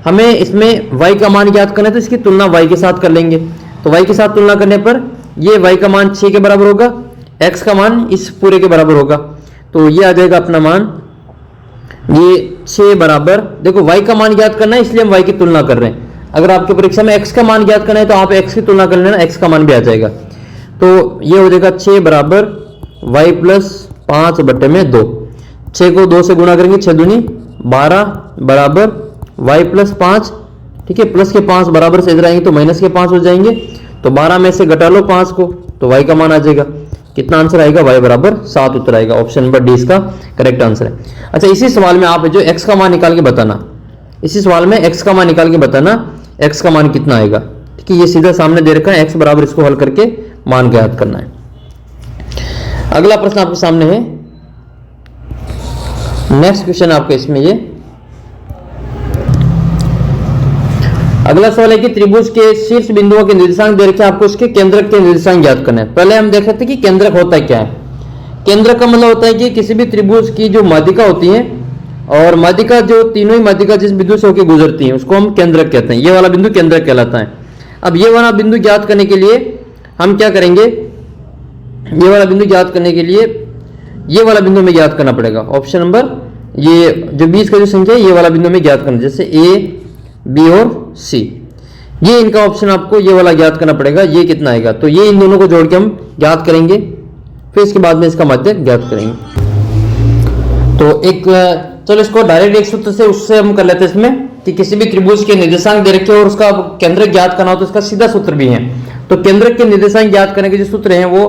हमें इसमें y का मान ज्ञात करना है, तो इसकी तुलना y के साथ कर लेंगे। तो y के साथ तुलना करने पर ये y का मान 6 के बराबर होगा, x का मान इस पूरे के बराबर होगा, तो ये आ जाएगा अपना मान ये 6 बराबर। देखो y का मान ज्ञात करना है इसलिए हम y की तुलना कर रहे हैं। अगर आपके परीक्षा में x का मान ज्ञात करना है तो आप x की तुलना कर लेना, x का मान भी आ जाएगा। तो ये हो जाएगा 6 बराबर y प्लस 5 बटे में 2। 6 को 2 से गुणा करेंगे, 6 दूनी 12 बराबर y प्लस 5, ठीक है। प्लस के 5 बराबर से इधर आएंगे तो माइनस के 5 हो जाएंगे, तो 12 में से घटा लो 5 को, तो y का मान आ जाएगा कितना, आंसर आएगा y बराबर 7 उत्तर आएगा। ऑप्शन नंबर डी इसका करेक्ट आंसर है। अच्छा, इसी सवाल में आप जो x का मान निकाल के बताना, इसी सवाल में x का मान निकाल के बताना x का मान कितना आएगा, ठीक है। ये सीधा सामने दे रखा है x बराबर, इसको हल करके मान ज्ञात करना है। अगला प्रश्न आपके सामने है, नेक्स्ट क्वेश्चन आपका इसमें ये अगला सवाल है कि त्रिभुज के शीर्ष बिंदुओं के निर्देशांक दे रखे, आपको उसके केंद्रक के निर्देशांक ज्ञात करना है। पहले हम देख रहे थे कि केंद्रक होता क्या है। केंद्रक का मतलब होता है कि किसी भी त्रिभुज की जो माध्यिका होती है, और माध्यिका जो तीनों ही माध्यिका जिस बिंदु से होकर गुजरती है उसको हम केंद्रक कहते हैं। ये वाला बिंदु केंद्रक कहलाता है। अब ये वाला बिंदु ज्ञात करने के लिए हम क्या करेंगे, ये वाला बिंदु ज्ञात करने के लिए ये वाला बिंदु हमें ज्ञात करना पड़ेगा। ऑप्शन नंबर ये जो 20 का जो संख्या है ये वाला बिंदु हमें ज्ञात करना, जैसे ए बी और सी, ये इनका ऑप्शन आपको ये वाला ज्ञात करना पड़ेगा। ये कितना आएगा, तो ये इन दोनों को जोड़ के हम ज्ञात करेंगे, फिर इसके बाद में इसका माध्य ज्ञात करेंगे। तो एक चलो इसको डायरेक्ट एक सूत्र से उससे हम कर लेते हैं इसमें कि किसी भी त्रिभुज के निर्देशांक दे रखे और उसका केंद्रक ज्ञात करना हो तो इसका सीधा सूत्र भी है। तो केंद्रक के निर्देशांक ज्ञात करने के जो सूत्र हैं वो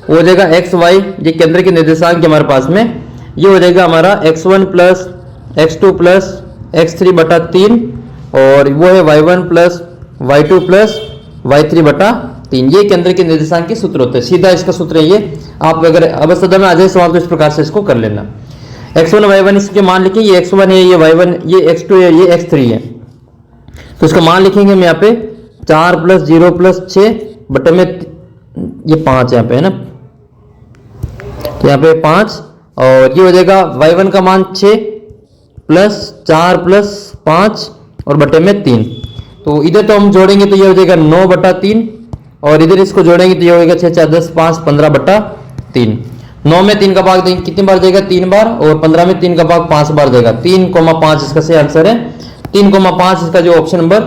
हो जाएगा एक्स वाई, ये केंद्र के निर्देशांक हमारे पास में ये हो जाएगा हमारा x1 plus x2 plus x3 बटा 3, और वो है y1 plus y2 plus y3 बटा 3। ये केंद्र के निर्देशांक के सूत्र होते हैं, सीधा इसका सूत्र है ये। आप अगर अवस्था में आ जाए सवाल तो इस प्रकार से इसको कर लेना। x1 y1 इसके मान लिखें, ये x1 है, ये y1, ये x2 है, ये x3 है। तो इसका मान लिखेंगे हम यहाँ पे 4 प्लस 0 प्लस 6 बटे में ये 5 यहाँ पे है ना, तो यहाँ पे 5, और ये हो जाएगा y1 का मान 6 प्लस 4 प्लस 5 और बटे में 3। तो इधर तो हम जोड़ेंगे तो ये हो जाएगा 9 बटा 3, और इधर इसको जोड़ेंगे तो ये हो जाएगा 6 4 10 5 15 बटा 3। 9 में 3 का भाग देंगे कितनी बार देगा, 3 बार, और 15 में 3 का भाग 5 बार देगा। 3,5 इसका सही आंसर है। 3,5 इसका जो ऑप्शन नंबर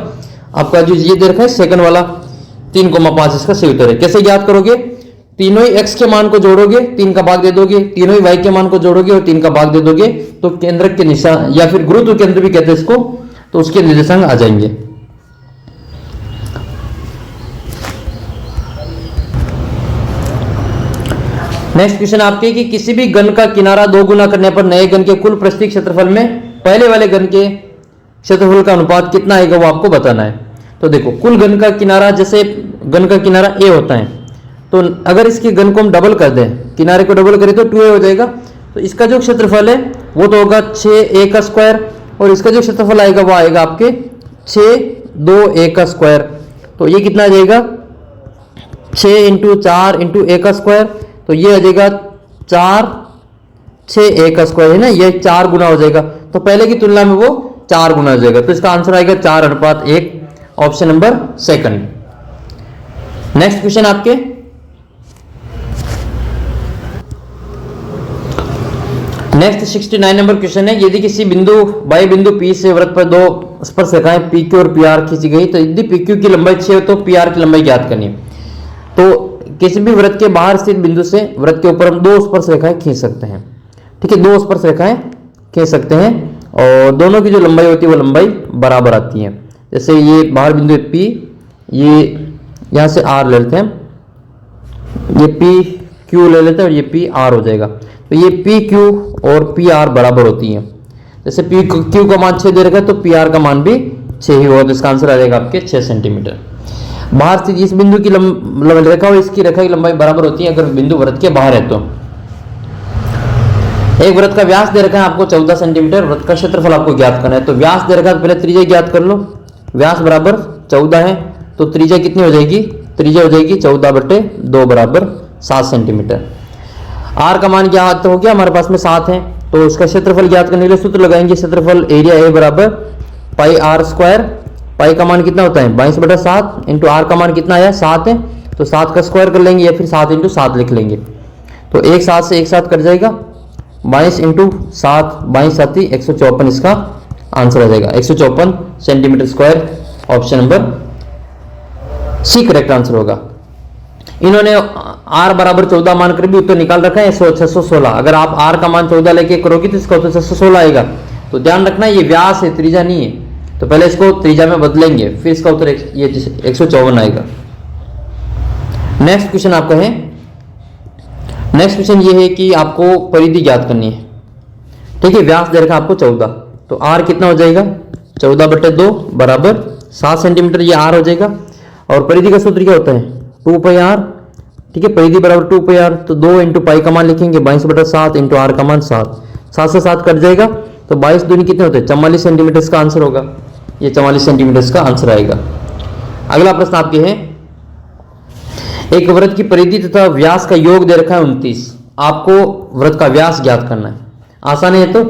आपका जो ये दे रखा है सेकंड वाला, 3,5 इसका सही उत्तर है। कैसे ज्ञात करोगे, तीनों ही x के मान को जोड़ोगे, 3 का भाग दे दोगे, तीनों ही y के मान को जोड़ोगे और 3 का भाग दे दोगे, तो केंद्रक के निशान या फिर गुरुत्व केंद्र भी कहते हैं इसको, तो उसके निर्देशांक आ जाएंगे। नेक्स्ट क्वेश्चन आपके कि किसी भी घन का किनारा 2 गुना करने पर नए घन के कुल प्रस्थि क्षेत्रफल में पहले वाले घन के क्षेत्रफल का अनुपात कितना आएगा वो आपको बताना है। तो देखो कुल घन का किनारा, जैसे घन का किनारा a होता है, तो अगर इसके घन को हम डबल कर दें, किनारे को डबल करें तो 2a हो जाएगा। तो इसका जो क्षेत्रफल है वो तो होगा 6a का स्क्वायर, और इसका जो क्षेत्रफल आएगा वो आएगा आपके 6 2 1 का स्क्वायर। तो ये कितना आ जाएगा 6 इंटू 4 इंटू 1 का स्क्वायर, तो ये आ जाएगा 4 6 1 का स्क्वायर है ना, ये 4 गुना हो जाएगा। तो पहले की तुलना में वो 4 गुना हो जाएगा, तो इसका आंसर आएगा 4:1, option number second. Next question आपके नेक्स्ट 69 नंबर क्वेश्चन है, यदि किसी बिंदु बाई बिंदु P से वृत्त पर दो स्पर्श रेखाएं PQ और PR खींची गई, तो यदि PQ की लंबाई 6 तो PR की लंबाई ज्ञात करनी है। तो किसी भी वृत्त के बाहर स्थित बिंदु से वृत्त के ऊपर हम 2 स्पर्श रेखाएं खींच सकते हैं, ठीक है, 2 स्पर्श रेखाएं खींच सकते हैं और दोनों की जो लंबाई होती है वो लंबाई बराबर आती है। जैसे ये बाहर बिंदु है P, ये यहाँ से R ले लेते हैं, ये PQ ले लेते हैं और ये PR हो जाएगा। तो ये PQ और PR बराबर होती हैं। जैसे PQ का मान 6 दे रखा है तो PR का मान भी 6 ही होगा, तो इसका आंसर आ जाएगा आपके 6 सेंटीमीटर। बाहर स्थित इस बिंदु की रेखा और इसकी रेखा की लंबाई बराबर होती है अगर बिंदु वृत्त के बाहर है तो। एक वृत्त का व्यास दे रखा है आपको 14 सेंटीमीटर, वृत्त का क्षेत्रफल आपको ज्ञात करना है। तो व्यास दे रखा है तो पहले त्रिज्या ज्ञात कर लो। व्यास बराबर 14 है तो त्रिज्या कितनी हो जाएगी, त्रिज्या हो जाएगी 14/2 बराबर 7 सेंटीमीटर। R का मान ज्ञात हो गया, हमारे पास में 7 है, तो इसका क्षेत्रफल ज्ञात करने के लिए सूत्र लगाएंगे। क्षेत्रफल एरिया A बराबर पाई R स्क्वायर। पाई का मान कितना होता है 22/7 इंटू R का मान कितना आया 7 है, तो 7 का स्क्वायर कर लेंगे या फिर 7 इंटू 7 लिख लेंगे। तो 1 7 से 1 7 कट जाएगा, 22 इंटू 7 22 7 154 इसका आंसर आ जाएगा। 154 centimetre square, option number C correct answer होगा। इन्होंने R बराबर 14 मान कर भी उत्तर निकाल रखा है 616। अगर आप R का मान 14 लेके करोगे तो इसका उत्तर 616 आएगा। तो ध्यान रखना ये व्यास है, त्रिज्या नहीं है, तो पहले इसको त्रिज्या में बदलेंगे फिर इसका उत्तर ये 154 आएगा। नेक्स्ट क्वेश्चन आपका है, नेक्स्ट क्वेश्चन ये है कि आपको परिधि ज्ञात करनी है, ठीक है। व्यास दे रखा आपको 14, तो R कितना हो जाएगा 14/2 बराबर 7 सेंटीमीटर, ये R हो जाएगा। और परिधि का सूत्र क्या होता है 2πr, ठीक है, परिधि बराबर 2πr। तो 2 इंटू पाई का मान लिखेंगे 22/7 इंटू R का मान 7, 7 से 7 कट जाएगा, तो 22 दूनी कितने होते हैं 44 सेंटीमीटर इसका आंसर होगा। ये 44 सेंटीमीटर इसका आंसर आएगा। अगला प्रश्न आपके है, एक वृत्त की परिधि तथा व्यास का योग दे रखा है 29, आपको वृत्त का व्यास ज्ञात करना है। आसान है। तो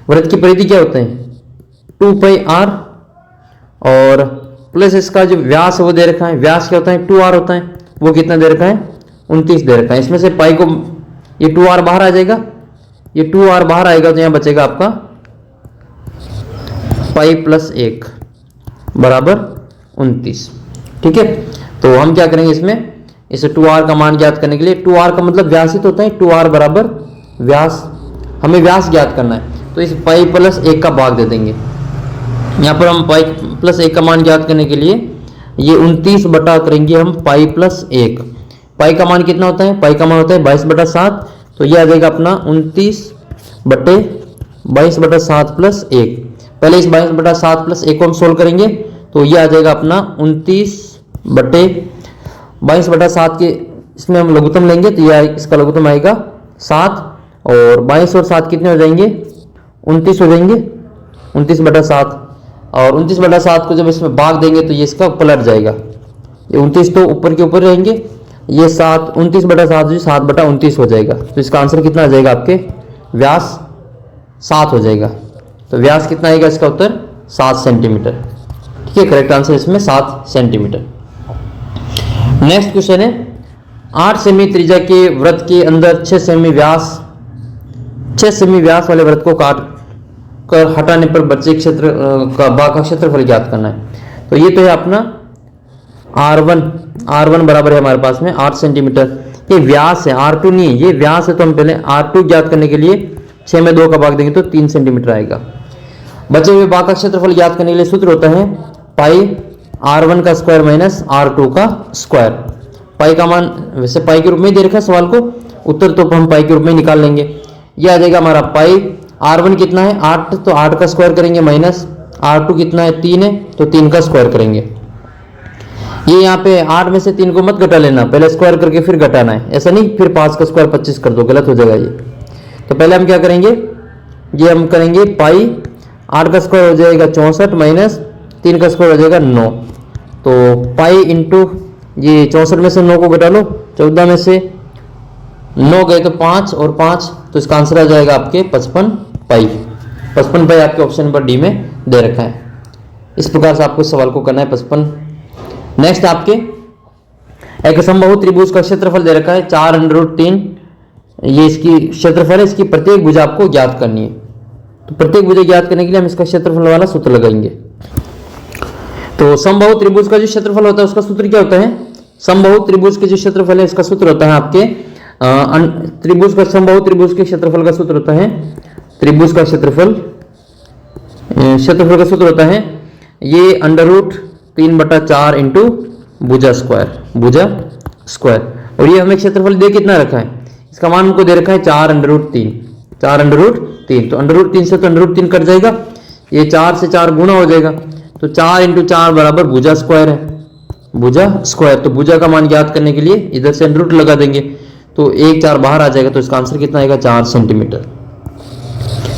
वृत्त की परिधि क्या होते हैं 2πr और प्लस इसका जो व्यास है वो दे रखा है, व्यास क्या होता है 2r होता है, वो कितना दे रखा है 29 दे रखा है। इसमें से पाई को ये 2r बाहर आ जाएगा, ये 2r बाहर आएगा तो यहाँ बचेगा आपका पाई प्लस 1 बराबर 29, ठीक है। तो हम क्या करेंगे इसमें, इसे 2r का मान ज्ञात करने के लिए, 2r का मतलब व्यास ही तो होता है, 2r बराबर व्यास, हमें व्यास ज्ञात करना है तो इस पाई प्लस 1 का भाग दे देंगे। यहाँ पर हम पाई प्लस 1 का मान ज्ञात करने के लिए ये 29 बटा करेंगे हम पाई प्लस 1। पाई का मान कितना होता है, पाई का मान होता है 22/7, तो ये आ जाएगा अपना 29/22/7 प्लस 1। पहले इस 22/7 प्लस 1 को हम सोल्व करेंगे तो ये आ जाएगा अपना 29/22/7 के इसमें हम लघुत्तम लेंगे तो ये इसका लघुत्तम आएगा 7 और 22 और 7 कितने हो जाएंगे 29 हो जाएंगे, 29/7 और 29/7 को जब इसमें भाग देंगे तो ये इसका पलट जाएगा, ये 29 तो ऊपर के ऊपर रहेंगे, ये 7 29/7 जो 7/29 हो जाएगा। तो इसका आंसर कितना आ जाएगा आपके व्यास 7 हो जाएगा। तो व्यास कितना आएगा इसका उत्तर 7 सेंटीमीटर, ठीक है, करेक्ट आंसर इसमें 7 सेंटीमीटर। नेक्स्ट क्वेश्चन है, 8 सेमी त्रिज्या के वृत्त के अंदर 6 सेमी व्यास वाले वृत्त को काट कर हटाने पर बचे क्षेत्र का भाग का क्षेत्रफल ज्ञात करना है। तो ये तो है अपना R1 बराबर है हमारे पास में 8 सेंटीमीटर। ये व्यास है, R2 नहीं है, ये व्यास है, तो हम पहले R2 ज्ञात करने के लिए 6 में 2 का भाग देंगे तो 3 सेंटीमीटर आएगा। बचे हुए भाग का क्षेत्रफल ज्ञात करने के लिए सूत्र होता है पाई R1 का स्क्वायर माइनस R2 का स्क्वायर। पाई का मान वैसे पाई के रूप में दे रखा है सवाल को, उत्तर तो हम पाई के रूप में निकाल लेंगे। ये आ जाएगा हमारा पाई R1 कितना है 8, तो 8 का स्क्वायर करेंगे माइनस R2 कितना है 3 है, तो 3 का स्क्वायर करेंगे। ये यहाँ पे 8 में से 3 को मत घटा लेना, पहले स्क्वायर करके फिर घटाना है, ऐसा नहीं फिर 5 का स्क्वायर 25 कर दो, गलत हो जाएगा ये। तो पहले हम क्या करेंगे, ये हम करेंगे पाई 8 का स्क्वायर हो जाएगा 64 माइनस 3 का स्क्वायर हो जाएगा 9। तो पाई इंटू ये 64 में से 9 को घटा लो, 14 में से 9 गए तो 5 और 5, तो इसका आंसर आ जाएगा आपके 55 पाई। 55 पाई आपके ऑप्शन नंबर डी में दे रखा है। इस प्रकार से आपको इस सवाल को करना है 55। नेक्स्ट आपके एक समबाहु त्रिभुज का क्षेत्रफल दे रखा है 4√3, ये इसकी क्षेत्रफल है, इसकी प्रत्येक भुजा आपको ज्ञात करनी है। तो प्रत्येक भुजा ज्ञात करने के लिए हम इसका क्षेत्रफल वाला सूत्र लगाएंगे। तो समबाहु त्रिभुज का जो क्षेत्रफल होता है उसका सूत्र क्या होता है? समबाहु त्रिभुज के जो क्षेत्रफल है इसका सूत्र होता है आपके त्रिभुज का समबाहु त्रिभुज के क्षेत्रफल का सूत्र होता है, त्रिभुज का क्षेत्रफल का सूत्र होता है ये √3/4 इंटू भुजा स्क्वायर। और ये हमें क्षेत्रफल दे कितना रखा है? इसका मान हमको दे रखा है 4√3। तो √3 से तो √3 कट जाएगा, ये 4 से 4 गुणा हो जाएगा, तो 4 × 4 बराबर भुजा स्क्वायर है। तो भुजा का मान ज्ञात करने के लिए इधर से √ लगा देंगे, तो 1 4 बाहर आ जाएगा, तो इसका आंसर कितना आएगा? 4 सेंटीमीटर।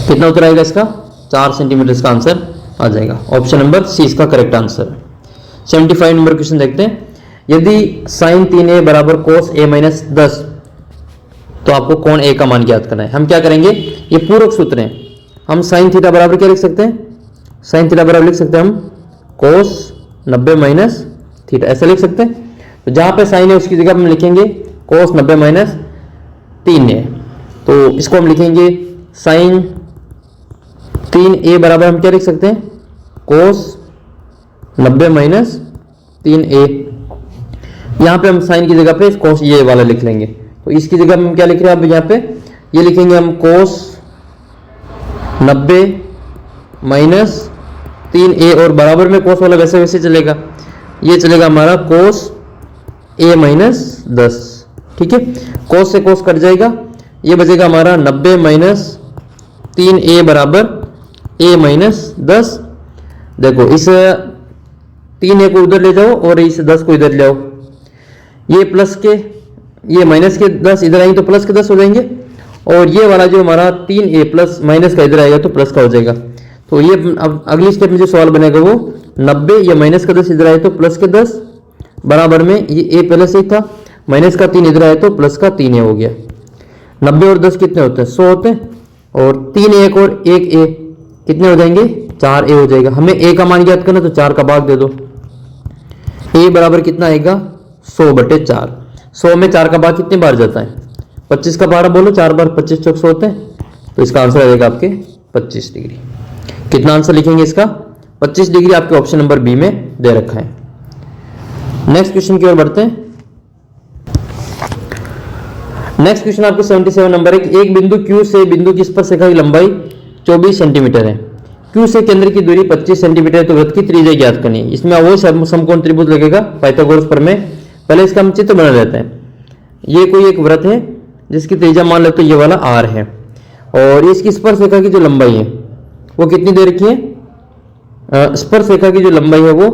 कितना उत्तर आएगा इसका? 4 सेंटीमीटर इसका आंसर आ जाएगा। ऑप्शन नंबर सी इसका करेक्ट आंसर है। 75 नंबर क्वेश्चन देखते हैं। यदि sin 3a बराबर cos a - 10, तो आपको कोण a का मान ज्ञात करना है। हम क्या करेंगे? ये पूरक सूत्र है। हम sin थीटा बराबर क्या लिख सकते हैं? sin थीटा बराबर लिख सकते हैं हम cos 90 - थीटा, ऐसा लिख सकते हैं। तो जहां पे sin है उसकी जगह हम लिखेंगे cos 90 - 3a। तो इसको हम लिखेंगे sin 3a बराबर हम क्या लिख सकते हैं? cos 90 - 3a। यहाँ पे हम साइन की जगह पे cos ये वाला लिख लेंगे। तो इसकी जगह हम क्या लिख रहे हैं? अब यहाँ पे ये लिखेंगे हम cos 90 - 3a, और बराबर में cos वाला वैसे वैसे चलेगा, ये चलेगा हमारा cos a - 10। ठीक है, cos से cos कट जाएगा, ये बचेगा हमारा 90 - 3a बराबर a - 10। देखो इस 3a को उधर ले जाओ और इस 10 को इधर ले आओ, ये प्लस के ये माइनस के 10 इधर आएंगे तो प्लस के 10 हो जाएंगे, और ये वाला जो हमारा 3a प्लस माइनस का इधर आएगा तो प्लस का हो जाएगा। तो ये अब अगली स्टेप में जो सवाल बनेगा वो 90, ये माइनस का 10 इधर आए तो प्लस के 10 बराबर में ये a पहले से ही था, माइनस का 3 इधर आए तो प्लस का 3a हो गया। 90 और 10 कितने होते हैं? 100 होते हैं, और 3 1 और 1 a कितने हो जाएंगे? 4a हो जाएगा। हमें a का मान ज्ञात करना, तो 4 का भाग दे दो, a बराबर कितना आएगा? 100/4। 100 में 4 का भाग कितने बार जाता है? 25 का बार बोलो, 4 बार 25 चौक 100 होते हैं, तो इसका आंसर आ जाएगा आपके 25 डिग्री। कितना आंसर लिखेंगे इसका? 25 डिग्री आपके ऑप्शन नंबर बी में दे रखा है। नेक्स्ट क्वेश्चन की ओर बढ़ते हैं। नेक्स्ट क्वेश्चन आपको 77 नंबर है। एक बिंदु Q से बिंदु की स्पर्शरेखा की लंबाई 24 सेंटीमीटर है। Q से केंद्र की दूरी 25 सेंटीमीटर है, तो वृत्त की त्रिज्या ज्ञात करनी है। इसमें वो समकोण त्रिभुज लगेगा पाइथागोरस प्रमेय। पहले इसका हम चित्र बना लेते हैं। ये कोई एक वृत्त है जिसकी त्रिज्या मान लेते ये वाला r है, और इसकी स्पर्शरेखा की जो लंबाई है वो कितनी दे रखी है? स्पर्शरेखा की जो लंबाई है वो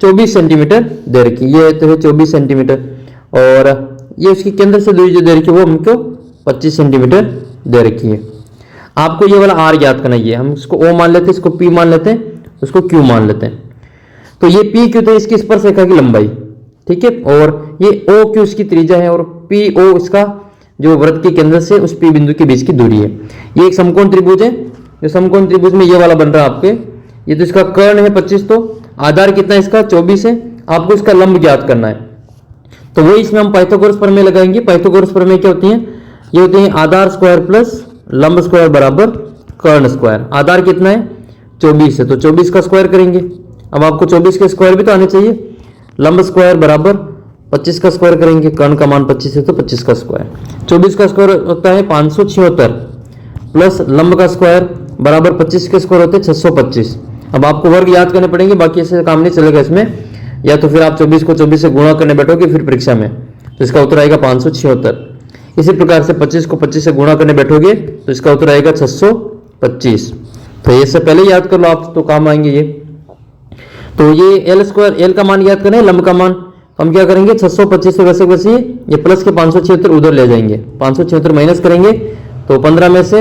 24 सेंटीमीटर दे रखी है। ये तो है 24 सेंटीमीटर, और ये उसकी केंद्र से दूरी जो दे रखी है वो हमको 25 सेंटीमीटर दे रखी है। आपको ये वाला r ज्ञात करना है। हम इसको O मान लेते हैं, इसको P मान लेते हैं, उसको Q मान लेते हैं। तो ये P Q तो इसकी स्पर्शरेखा की लंबाई, ठीक है, और ये OQ इसकी त्रिज्या है, और PO इसका जो वृत्त के केंद्र से उस P बिंदु के बीच की दूरी है। ये एक समकोण त्रिभुज है। जो समकोण त्रिभुज में ये वाला बन रहा है आपके, ये तो इसका कर्ण है 25, तो आधार कितना है इसका? 24 है। आपको इसका लंब ज्ञात करना है, तो वही इसमें हम पाइथागोरस प्रमेय लगाएंगे। पाइथागोरस प्रमेय क्या होती है? ये होती है आधार स्क्वायर प्लस लंब स्क्वायर बराबर कर्ण स्क्वायर। आधार कितना है? 24 है, तो 24 का स्क्वायर करेंगे। अब आपको 24 के स्क्वायर भी तो आने चाहिए। लंब स्क्वायर बराबर 25 का स्क्वायर करेंगे, कर्ण का मान 25 है तो 25 का स्क्वायर। 24 का स्क्वायर होता है 576 प्लस लंब का स्क्वायर बराबर 25 के स्क्वायर होते हैं 625। अब आपको वर्ग याद करने पड़ेंगे, बाकी ऐसे काम नहीं चलेगा इसमें। या तो फिर आप 24 को 24 से गुणा करने बैठोगे फिर परीक्षा में, तो इसका उत्तर आएगा 576। इसी प्रकार से 25 को 25 से गुणा करने बैठोगे तो इसका उत्तर आएगा 625। तो ये से पहले याद कर लो आप, तो काम आएंगे ये। तो ये एल स्क्वायर, एल का मान याद करें, लंब का मान हम क्या करेंगे? 625 से वैसे वैसे ये प्लस के 576 उधर ले जाएंगे, 576 माइनस करेंगे तो 15 में से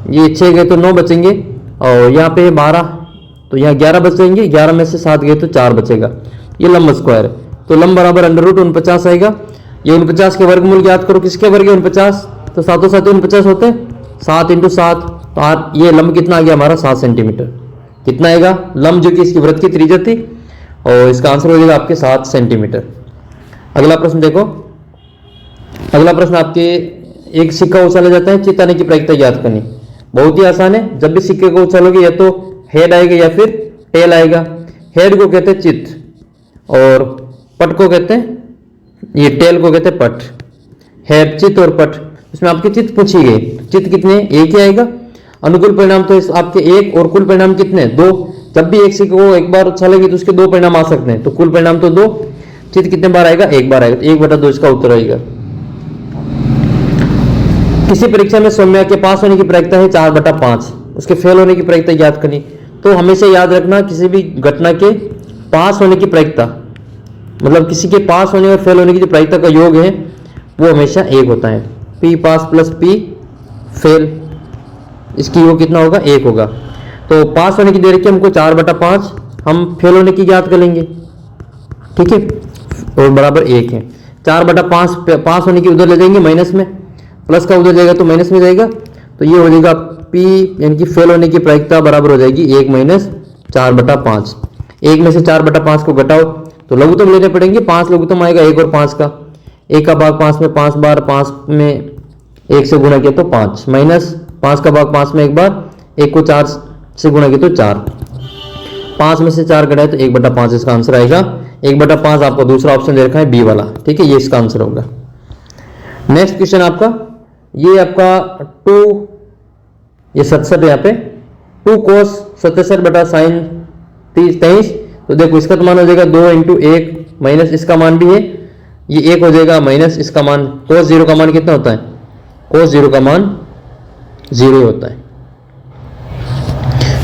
ये 6 गए तो 9 बचेंगे, और यहाँ पे 12, तो यहाँ 11 बचेंगे, 11 में से 7 गए तो 4 बचेगा। ये लंब स्क्वायर है, तो लंब बराबर √49 आएगा। ये 49 के वर्गमूल ज्ञात करो, किसके वर्ग है 49, तो 7 7 49 होते हैं, 7 × 7, तो ये लंब कितना आ गया हमारा 7 सेंटीमीटर। कितना आएगा लंब, जो कि इसकी वृत्त की त्रिज्या थी, और इसका आंसर हो जाएगा आपके 7 सेंटीमीटर। अगला प्रश्न देखो, अगला प्रश्न आपके एक सिक्का उछाला जाता है, चित आने की प्रायिकता ज्ञात करनी। बहुत ही आसान है, जब भी सिक्के को उछालोगे या तो हेड आएगा या फिर टेल आएगा। हेड को कहते हैं चित और पट को कहते हैं, ये टेल को कहते हैं पट। हेड, चित और पट, इसमें आपकी चित पूछी गई, चित कितने, एक ही आएगा। अनुकूल परिणाम तो आपके एक, और कुल परिणाम कितने, 2। जब भी एक सिक्के को एक बार उछालेंगे तो उसके 2 परिणाम आ सकते हैं, तो कुल परिणाम तो 2। चित कितने बार आएगा, एक बार आएगा, तो 1/2 इसका उत्तर आएगा। किसी परीक्षा में सौम्या के पास होने की प्रायिकता है 4/5, उसके फेल होने की प्रायिकता याद करनी। तो हमेशा याद रखना, किसी भी घटना के पास होने की प्रायिकता, मतलब किसी के पास होने और फेल होने की जो प्रायिकता का योग है वो हमेशा 1 होता है। P पास प्लस P फेल, इसकी योग कितना होगा, 1 होगा। तो पास होने की दे रखी हमको 4/5, हम फेल होने की याद कर लेंगे, ठीक है, और बराबर 1 है। 4/5 पास होने की उधर ले जाएंगे माइनस में, प्लस का उधर जाएगा तो माइनस में जाएगा, तो ये हो जाएगा P यानी कि फेल होने की प्रायिकता बराबर हो जाएगी 1 - 4/5। 1 में से 4/5 को घटाओ तो लघुत्तम लेने पड़ेंगे, 5 लघुत्तम आएगा 1 और 5 का, 1 का भाग 5 में 5 बार, 5 में 1 से गुणा किया तो 5, माइनस 5 का भाग 5 में 1 बार, 1 को 4 से गुणा किया तो 4, 5 में से 4 घटाए तो 1/5 इसका आंसर आएगा। 1/5 आपको दूसरा ऑप्शन दे रखा है बी वाला, ठीक है, ये इसका आंसर होगा। नेक्स्ट क्वेश्चन आपका, ये आपका 2, ये 67 यहाँ पे 2 cos 77/sin 23, तो देखो इसका तो मान हो जाएगा 2 × 1 माइनस इसका मान भी है, ये 1 हो जाएगा माइनस इसका मान। cos 0 का मान कितना होता है, cos 0 का मान 0 होता है,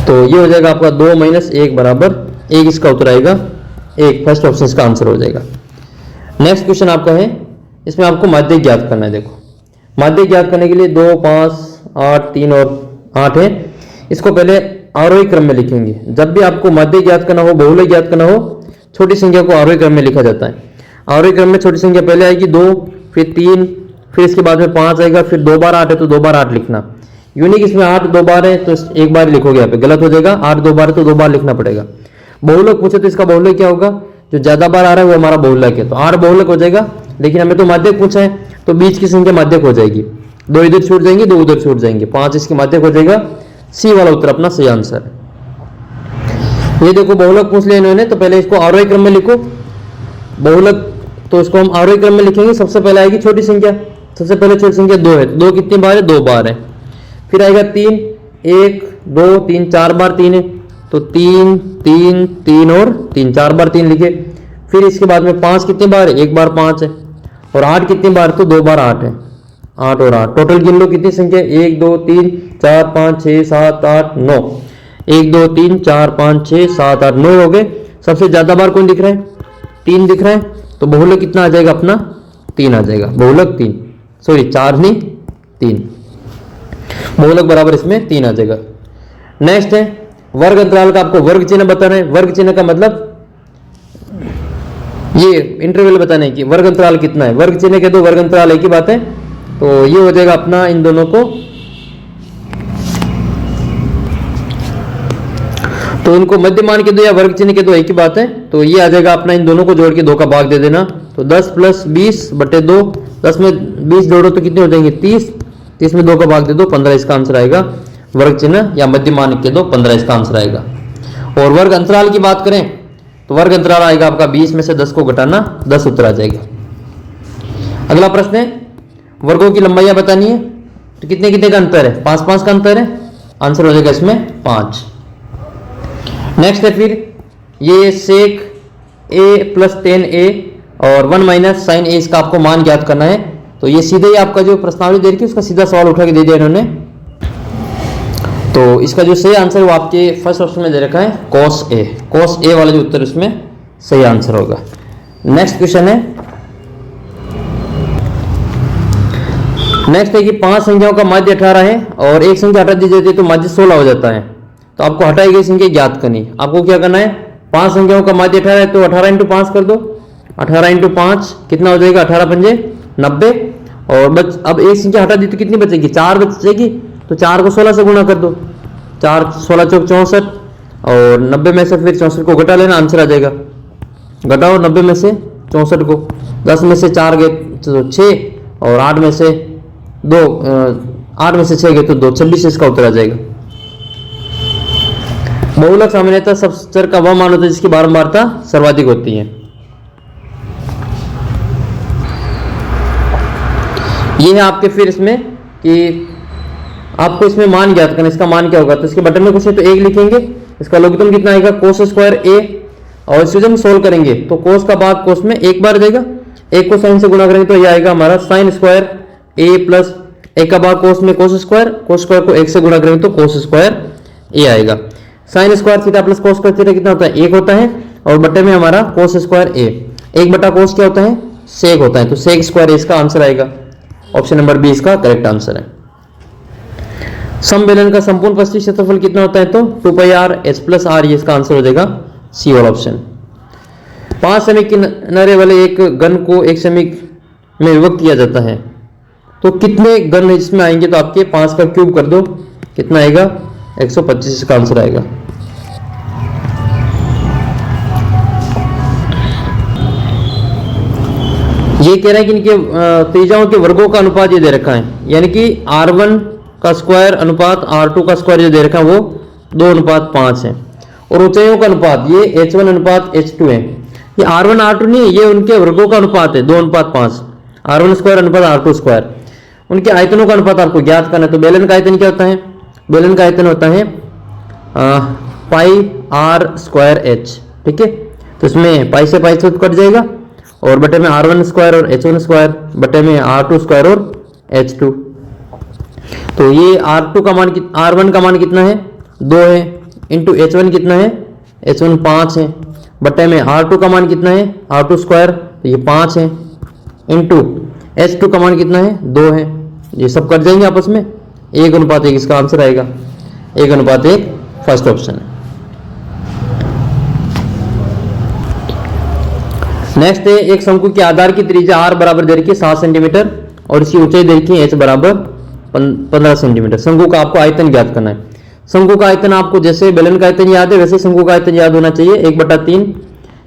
तो ये हो जाएगा आपका 2 - 1 बराबर 1, इसका उत्तर आएगा 1, फर्स्ट ऑप्शन इसका आंसर हो जाएगा। नेक्स्ट क्वेश्चन आपका है, इसमें आपको माध्यक ज्ञात करना है। देखो माध्यक ज्ञात करने के लिए 2, 5, 8, 3 और 8 है, इसको पहले आरोही क्रम में लिखेंगे। जब भी आपको माध्यक ज्ञात करना हो, बहुलक ज्ञात करना हो, छोटी संख्या को आरोही क्रम में लिखा जाता है। आरोही क्रम में छोटी संख्या पहले आएगी 2, फिर 3, फिर इसके बाद में 5 आएगा, फिर 2 बार 8 है तो 2 बार 8 लिखना। यूनिक इसमें 8 2 बार है तो एक बार लिखोगे, यहाँ पे गलत हो जाएगा, 8 2 बार है तो 2 बार लिखना पड़ेगा। बहुलक पूछे तो इसका बहुलक क्या होगा, जो ज्यादा बार आ रहा है वो हमारा बहुलक है, तो 8 बहुलक हो जाएगा। लेकिन हमें तो माध्यक पूछा है तो बीच की संख्या माध्यक हो जाएगी, 2 इधर छूट जाएंगे, 2 उधर छूट जाएंगे, 5 इसकी माध्यक हो जाएगा। सी वाला उत्तर अपना सही आंसर है। ये देखो बहुलक पूछ लिया इन्होंने, तो पहले इसको आरोही क्रम में लिखो बहुलक, तो इसको हम आरोही क्रम में लिखेंगे। सबसे पहले आएगी छोटी संख्या, सबसे पहले छोटी संख्या 2 है, 2 कितनी बार है, 2 बार है। फिर आएगा 3, 1 2 3 4 बार 3 है, तो 3 3 3 और 3, 4 बार 3 लिखे। फिर इसके बाद में 5 कितनी बार है, 1 बार 5 है, और 8 कितनी बार, तो 2 बार 8 है, 8 और 8 टोटल गिन लो कितनी संख्या, 1 2 3 4 5 6 7 8 9, 1 2 3 4 5 6 7 8 9 हो गए। सबसे ज्यादा बार कौन दिख रहा है, 3 दिख रहा है, तो बहुलक कितना आ जाएगा अपना, 3 आ जाएगा, बहुलक 3, सॉरी 4 नहीं 3, बहुलक बराबर इसमें 3 आ जाएगा। नेक्स्ट है वर्ग अंतराल का, आपको वर्ग चिन्ह बताना है। वर्ग चिन्ह का मतलब ये इंटरवल बताने की, वर्ग अंतराल कितना है, वर्ग चिन्ह के दो, वर्ग अंतराल एक ही बात है, तो ये हो जाएगा अपना इन दोनों को, तो इनको मध्य मान के दो या वर्ग चिन्ह के दो एक ही बात है, तो ये आ जाएगा अपना इन दोनों को जोड़ के 2 का भाग दे देना, तो 10 + 20/2, 10 में 20 जोड़ो तो कितने हो जाएंगे 30, 30 में 2 का भाग दे दो 15, इसका आंसर आएगा वर्ग चिन्ह या मध्य मान के दो 15, इसका आंसर आएगा। और वर्ग अंतराल की बात करें तो वर्ग अंतराल आएगा आपका 20 में से 10 को घटाना 10 उत्तर आ जाएगा। अगला प्रश्न है वर्गों की लंबाइयां बतानी है, तो कितने कितने का अंतर है, 5 5 का अंतर है, आंसर हो जाएगा इसमें 5। नेक्स्ट है फिर ये sec a + tan a और 1 - sin a, इसका आपको मान ज्ञात करना है। तो ये सीधे ही आपका जो प्रश्नावली दे रखी है उसका सीधा सवाल उठा के दे दिया इन्होंने, तो इसका जो सही आंसर है वो आपके फर्स्ट ऑप्शन में दे रखा है cos a वाला जो उत्तर उसमें सही आंसर होगा। नेक्स्ट क्वेश्चन है, नेक्स्ट है कि 5 संख्याओं का माध्य 18 है और एक संख्या हटा दी जाती है तो माध्य 16 हो जाता है। तो आपको हटाई गई संख्या ज्ञात करनी। आपको क्या करना है, 5 संख्याओं का माध्य 18 है तो 18 इंटू 5 कर दो। 18 इंटू 5 कितना हो जाएगा, 18 पंजे 90। और अब एक संख्या हटा दी तो कितनी बचेगी, 4 बचेगी। तो 4 को 16 से गुणा कर दो। 4 16 चौक 64 और 90 में से फिर 64 को घटा लेना, आंसर आ जाएगा। घटाओ 90 में से 64 को, 10 में से 4 गए तो 6 और 8 में से 2 8 में से 6 गए तो 2, 26 इसका उत्तर आ जाएगा। बहुलक सामान्यतः सब चर का वह मान होता है जिसकी बारंबारता सर्वाधिक होती है। ये है आपके फिर इसमें कि आपको इसमें मान ज्ञात करना, इसका मान क्या होगा। तो इसके बटन में कुछ है तो 1 लिखेंगे, इसका लघुत्तम कितना आएगा कोस स्क्वायर a, और इसे जब हम सोल्व करेंगे तो कोस का भाग कोस में एक बार जाएगा, 1 को साइन से गुणा करेंगे तो ये आएगा हमारा साइन स्क्वायर a प्लस 1 का भाग कोस में कोस स्क्वायर को 1 से गुणा करेंगे तो कोस स्क्वायर a आएगा। Sine square theta plus cos square theta कितना होता है, 1 होता है, और बटे में हमारा कोस स्क्वायर a, 1 बटा कोस क्या होता है, सेक होता है, तो सेक स्क्वायर इसका आंसर आएगा। ऑप्शन नंबर बी इसका करेक्ट आंसर है। समबेलन का संपूर्ण पृष्ठीय क्षेत्रफल कितना होता है, तो 2πr h प्लस r, ये इसका आंसर हो जाएगा सी वाला ऑप्शन। 5 समीक किनारे वाले एक घन को एक समीक में विभक्त किया जाता है, तो कितने घन इसमें आएंगे, तो आपके 5 का क्यूब कर दो, कितना आएगा 125, इसका आंसर आएगा। ये कह रहे हैं कि इनके त्रिज्याओं के वर्गों का अनुपात ये दे रखा है, यानी कि r1 का स्क्वायर अनुपात r2 का स्क्वायर जो दे रखा है वो 2:5 है, और ऊंचाइयों का अनुपात ये h1 अनुपात h2 है। ये r1 r2 नहीं है, ये उनके वर्गों का अनुपात है 2:5, r1 स्क्वायर अनुपात r2 स्क्वायर। उनके आयतनों का अनुपात आपको ज्ञात करना है। तो बेलन का आयतन क्या होता है, बेलन का आयतन होता है पाई r स्क्वायर h, ठीक है। तो इसमें पाई से पाई से कट जाएगा, और बटे में r1 स्क्वायर और h1 स्क्वायर, बटे में r2 स्क्वायर और h2। तो ये r2 का मान r1 का मान कितना है 2 है, इंटू h1 कितना है, h1 5 है, बटे में r2 का मान कितना है r2 स्क्वायर, तो ये 5 है, इंटू h2 का मान कितना है 2 है। ये सब कट जाएंगे आपस में, 1:1, इसका आंसर आएगा 1:1, फर्स्ट ऑप्शन है। नेक्स्ट है, एक शंकु के आधार की त्रिज्या r बराबर दे रखी है 7 सेंटीमीटर और इसकी ऊंचाई दे रखी है h बराबर 15 सेंटीमीटर। शंकु का आपको आयतन ज्ञात करना है। शंकु का आयतन आपको जैसे बेलन का आयतन याद है वैसे शंकु का आयतन याद होना चाहिए, 1/3।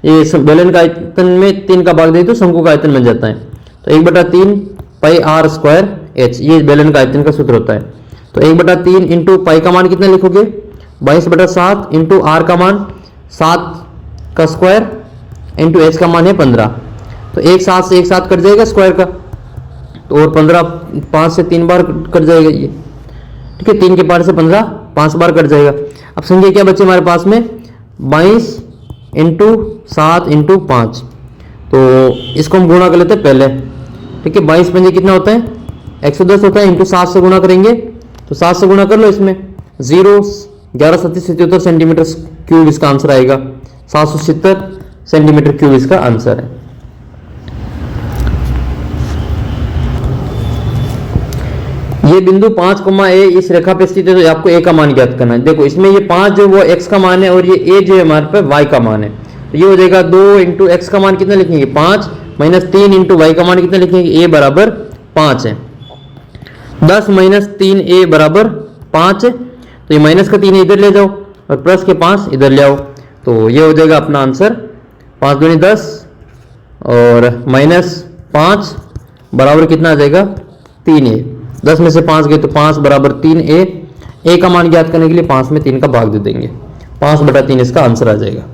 ये बेलन का आयतन में 3 का भाग दे तो शंकु का आयतन बन जाता है, तो 1/3 पाई r स्क्वायर h, ये बेलन का आयतन का सूत्र होता है। तो 1/3 इंटू पाई का मान कितना लिखोगे 22/7 इंटू r का मान 7 का स्क्वायर इंटू h का मान है 15। तो 1 7 से 1 7 कट जाएगा स्क्वायर का, तो और 15 5 से 3 बार कट जाएगा ये, ठीक है। 3 के पार से 15 5 बार कट जाएगा। अब संख्या क्या बचे हमारे पास में 22 इंटू 7 इंटू 5, तो इसको हम गुणा कर लेते हैं पहले, ठीक है। 22 पंजे कितना होता है 110 होता है, इंटू 7 से गुणा करेंगे तो 7 से गुणा कर लो, इसमें 0 11 37 77 सेंटीमीटर क्यूब इसका आंसर आएगा, 770 सेंटीमीटर क्यूब इसका आंसर है। ये बिंदु 5, a इस रेखा पे स्थित है, तो आपको a का मान ज्ञात करना है। देखो इसमें ये 5 जो वो x का मान है और ये a जो है हमारे पे y का मान है, तो ये हो जाएगा 2 इंटू x का मान कितना लिखेंगे 5 माइनस 3 इंटू y का मान कितना लिखेंगे a बराबर 5 है। 10 माइनस 3a बराबर 5 है, तो ये माइनस का 3 इधर ले जाओ और प्लस के 5 इधर ले आओ, तो ये हो जाएगा अपना आंसर 5 दूनी 10 और माइनस 5 बराबर कितना आ जाएगा 3a। 10 में से 5 गए तो 5 बराबर 3a। a का मान ज्ञात करने के लिए 5 में 3 का भाग दे देंगे, 5/3 इसका आंसर आ जाएगा।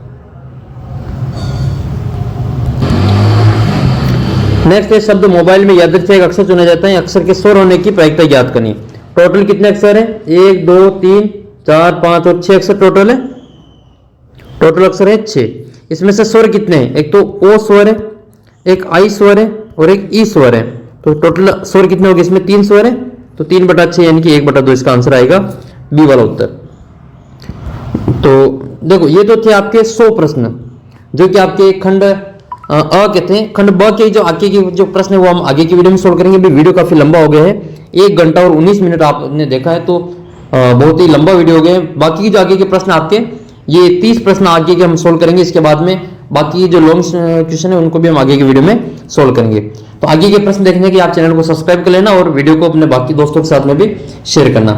नेक्स्ट है, शब्द मोबाइल में यादृच्छिक अक्षर चुना जाता है, अक्षर के स्वर होने की प्रायिकता ज्ञात करनी। टोटल कितने अक्षर है 1 2 3 4 5 और 6 अक्षर टोटल है, टोटल अक्षर है 6। इसमें से स्वर कितने हैं, एक तो ओ स्वर है, एक आई स्वर है और एक ई स्वर है, तो टोटल स्वर कितने हो गए इसमें 3 स्वर है, तो 3/6 यानी कि 1/2 इसका आंसर आएगा बी वाला उत्तर। तो देखो ये तो थे आपके 100 प्रश्न जो कि आपके खंड अ के थे। खंड ब के जो आगे के जो प्रश्न है वो हम आगे की वीडियो में सोल्व करेंगे। अभी वीडियो काफी लंबा हो गया है, 1 घंटा और 19 मिनट आपने देखा है, तो बहुत ही लंबा वीडियो हो गया। बाकी जो आगे के प्रश्न आपके, ये 30 प्रश्न आगे के हम सोल्व करेंगे। इसके बाद में बाकी जो लॉन्ग क्वेश्चन है उनको भी हम आगे की वीडियो में सोल्व करेंगे। तो आगे के प्रश्न देखने के आप चैनल को सब्सक्राइब कर लेना और वीडियो को अपने बाकी दोस्तों के साथ में भी शेयर करना।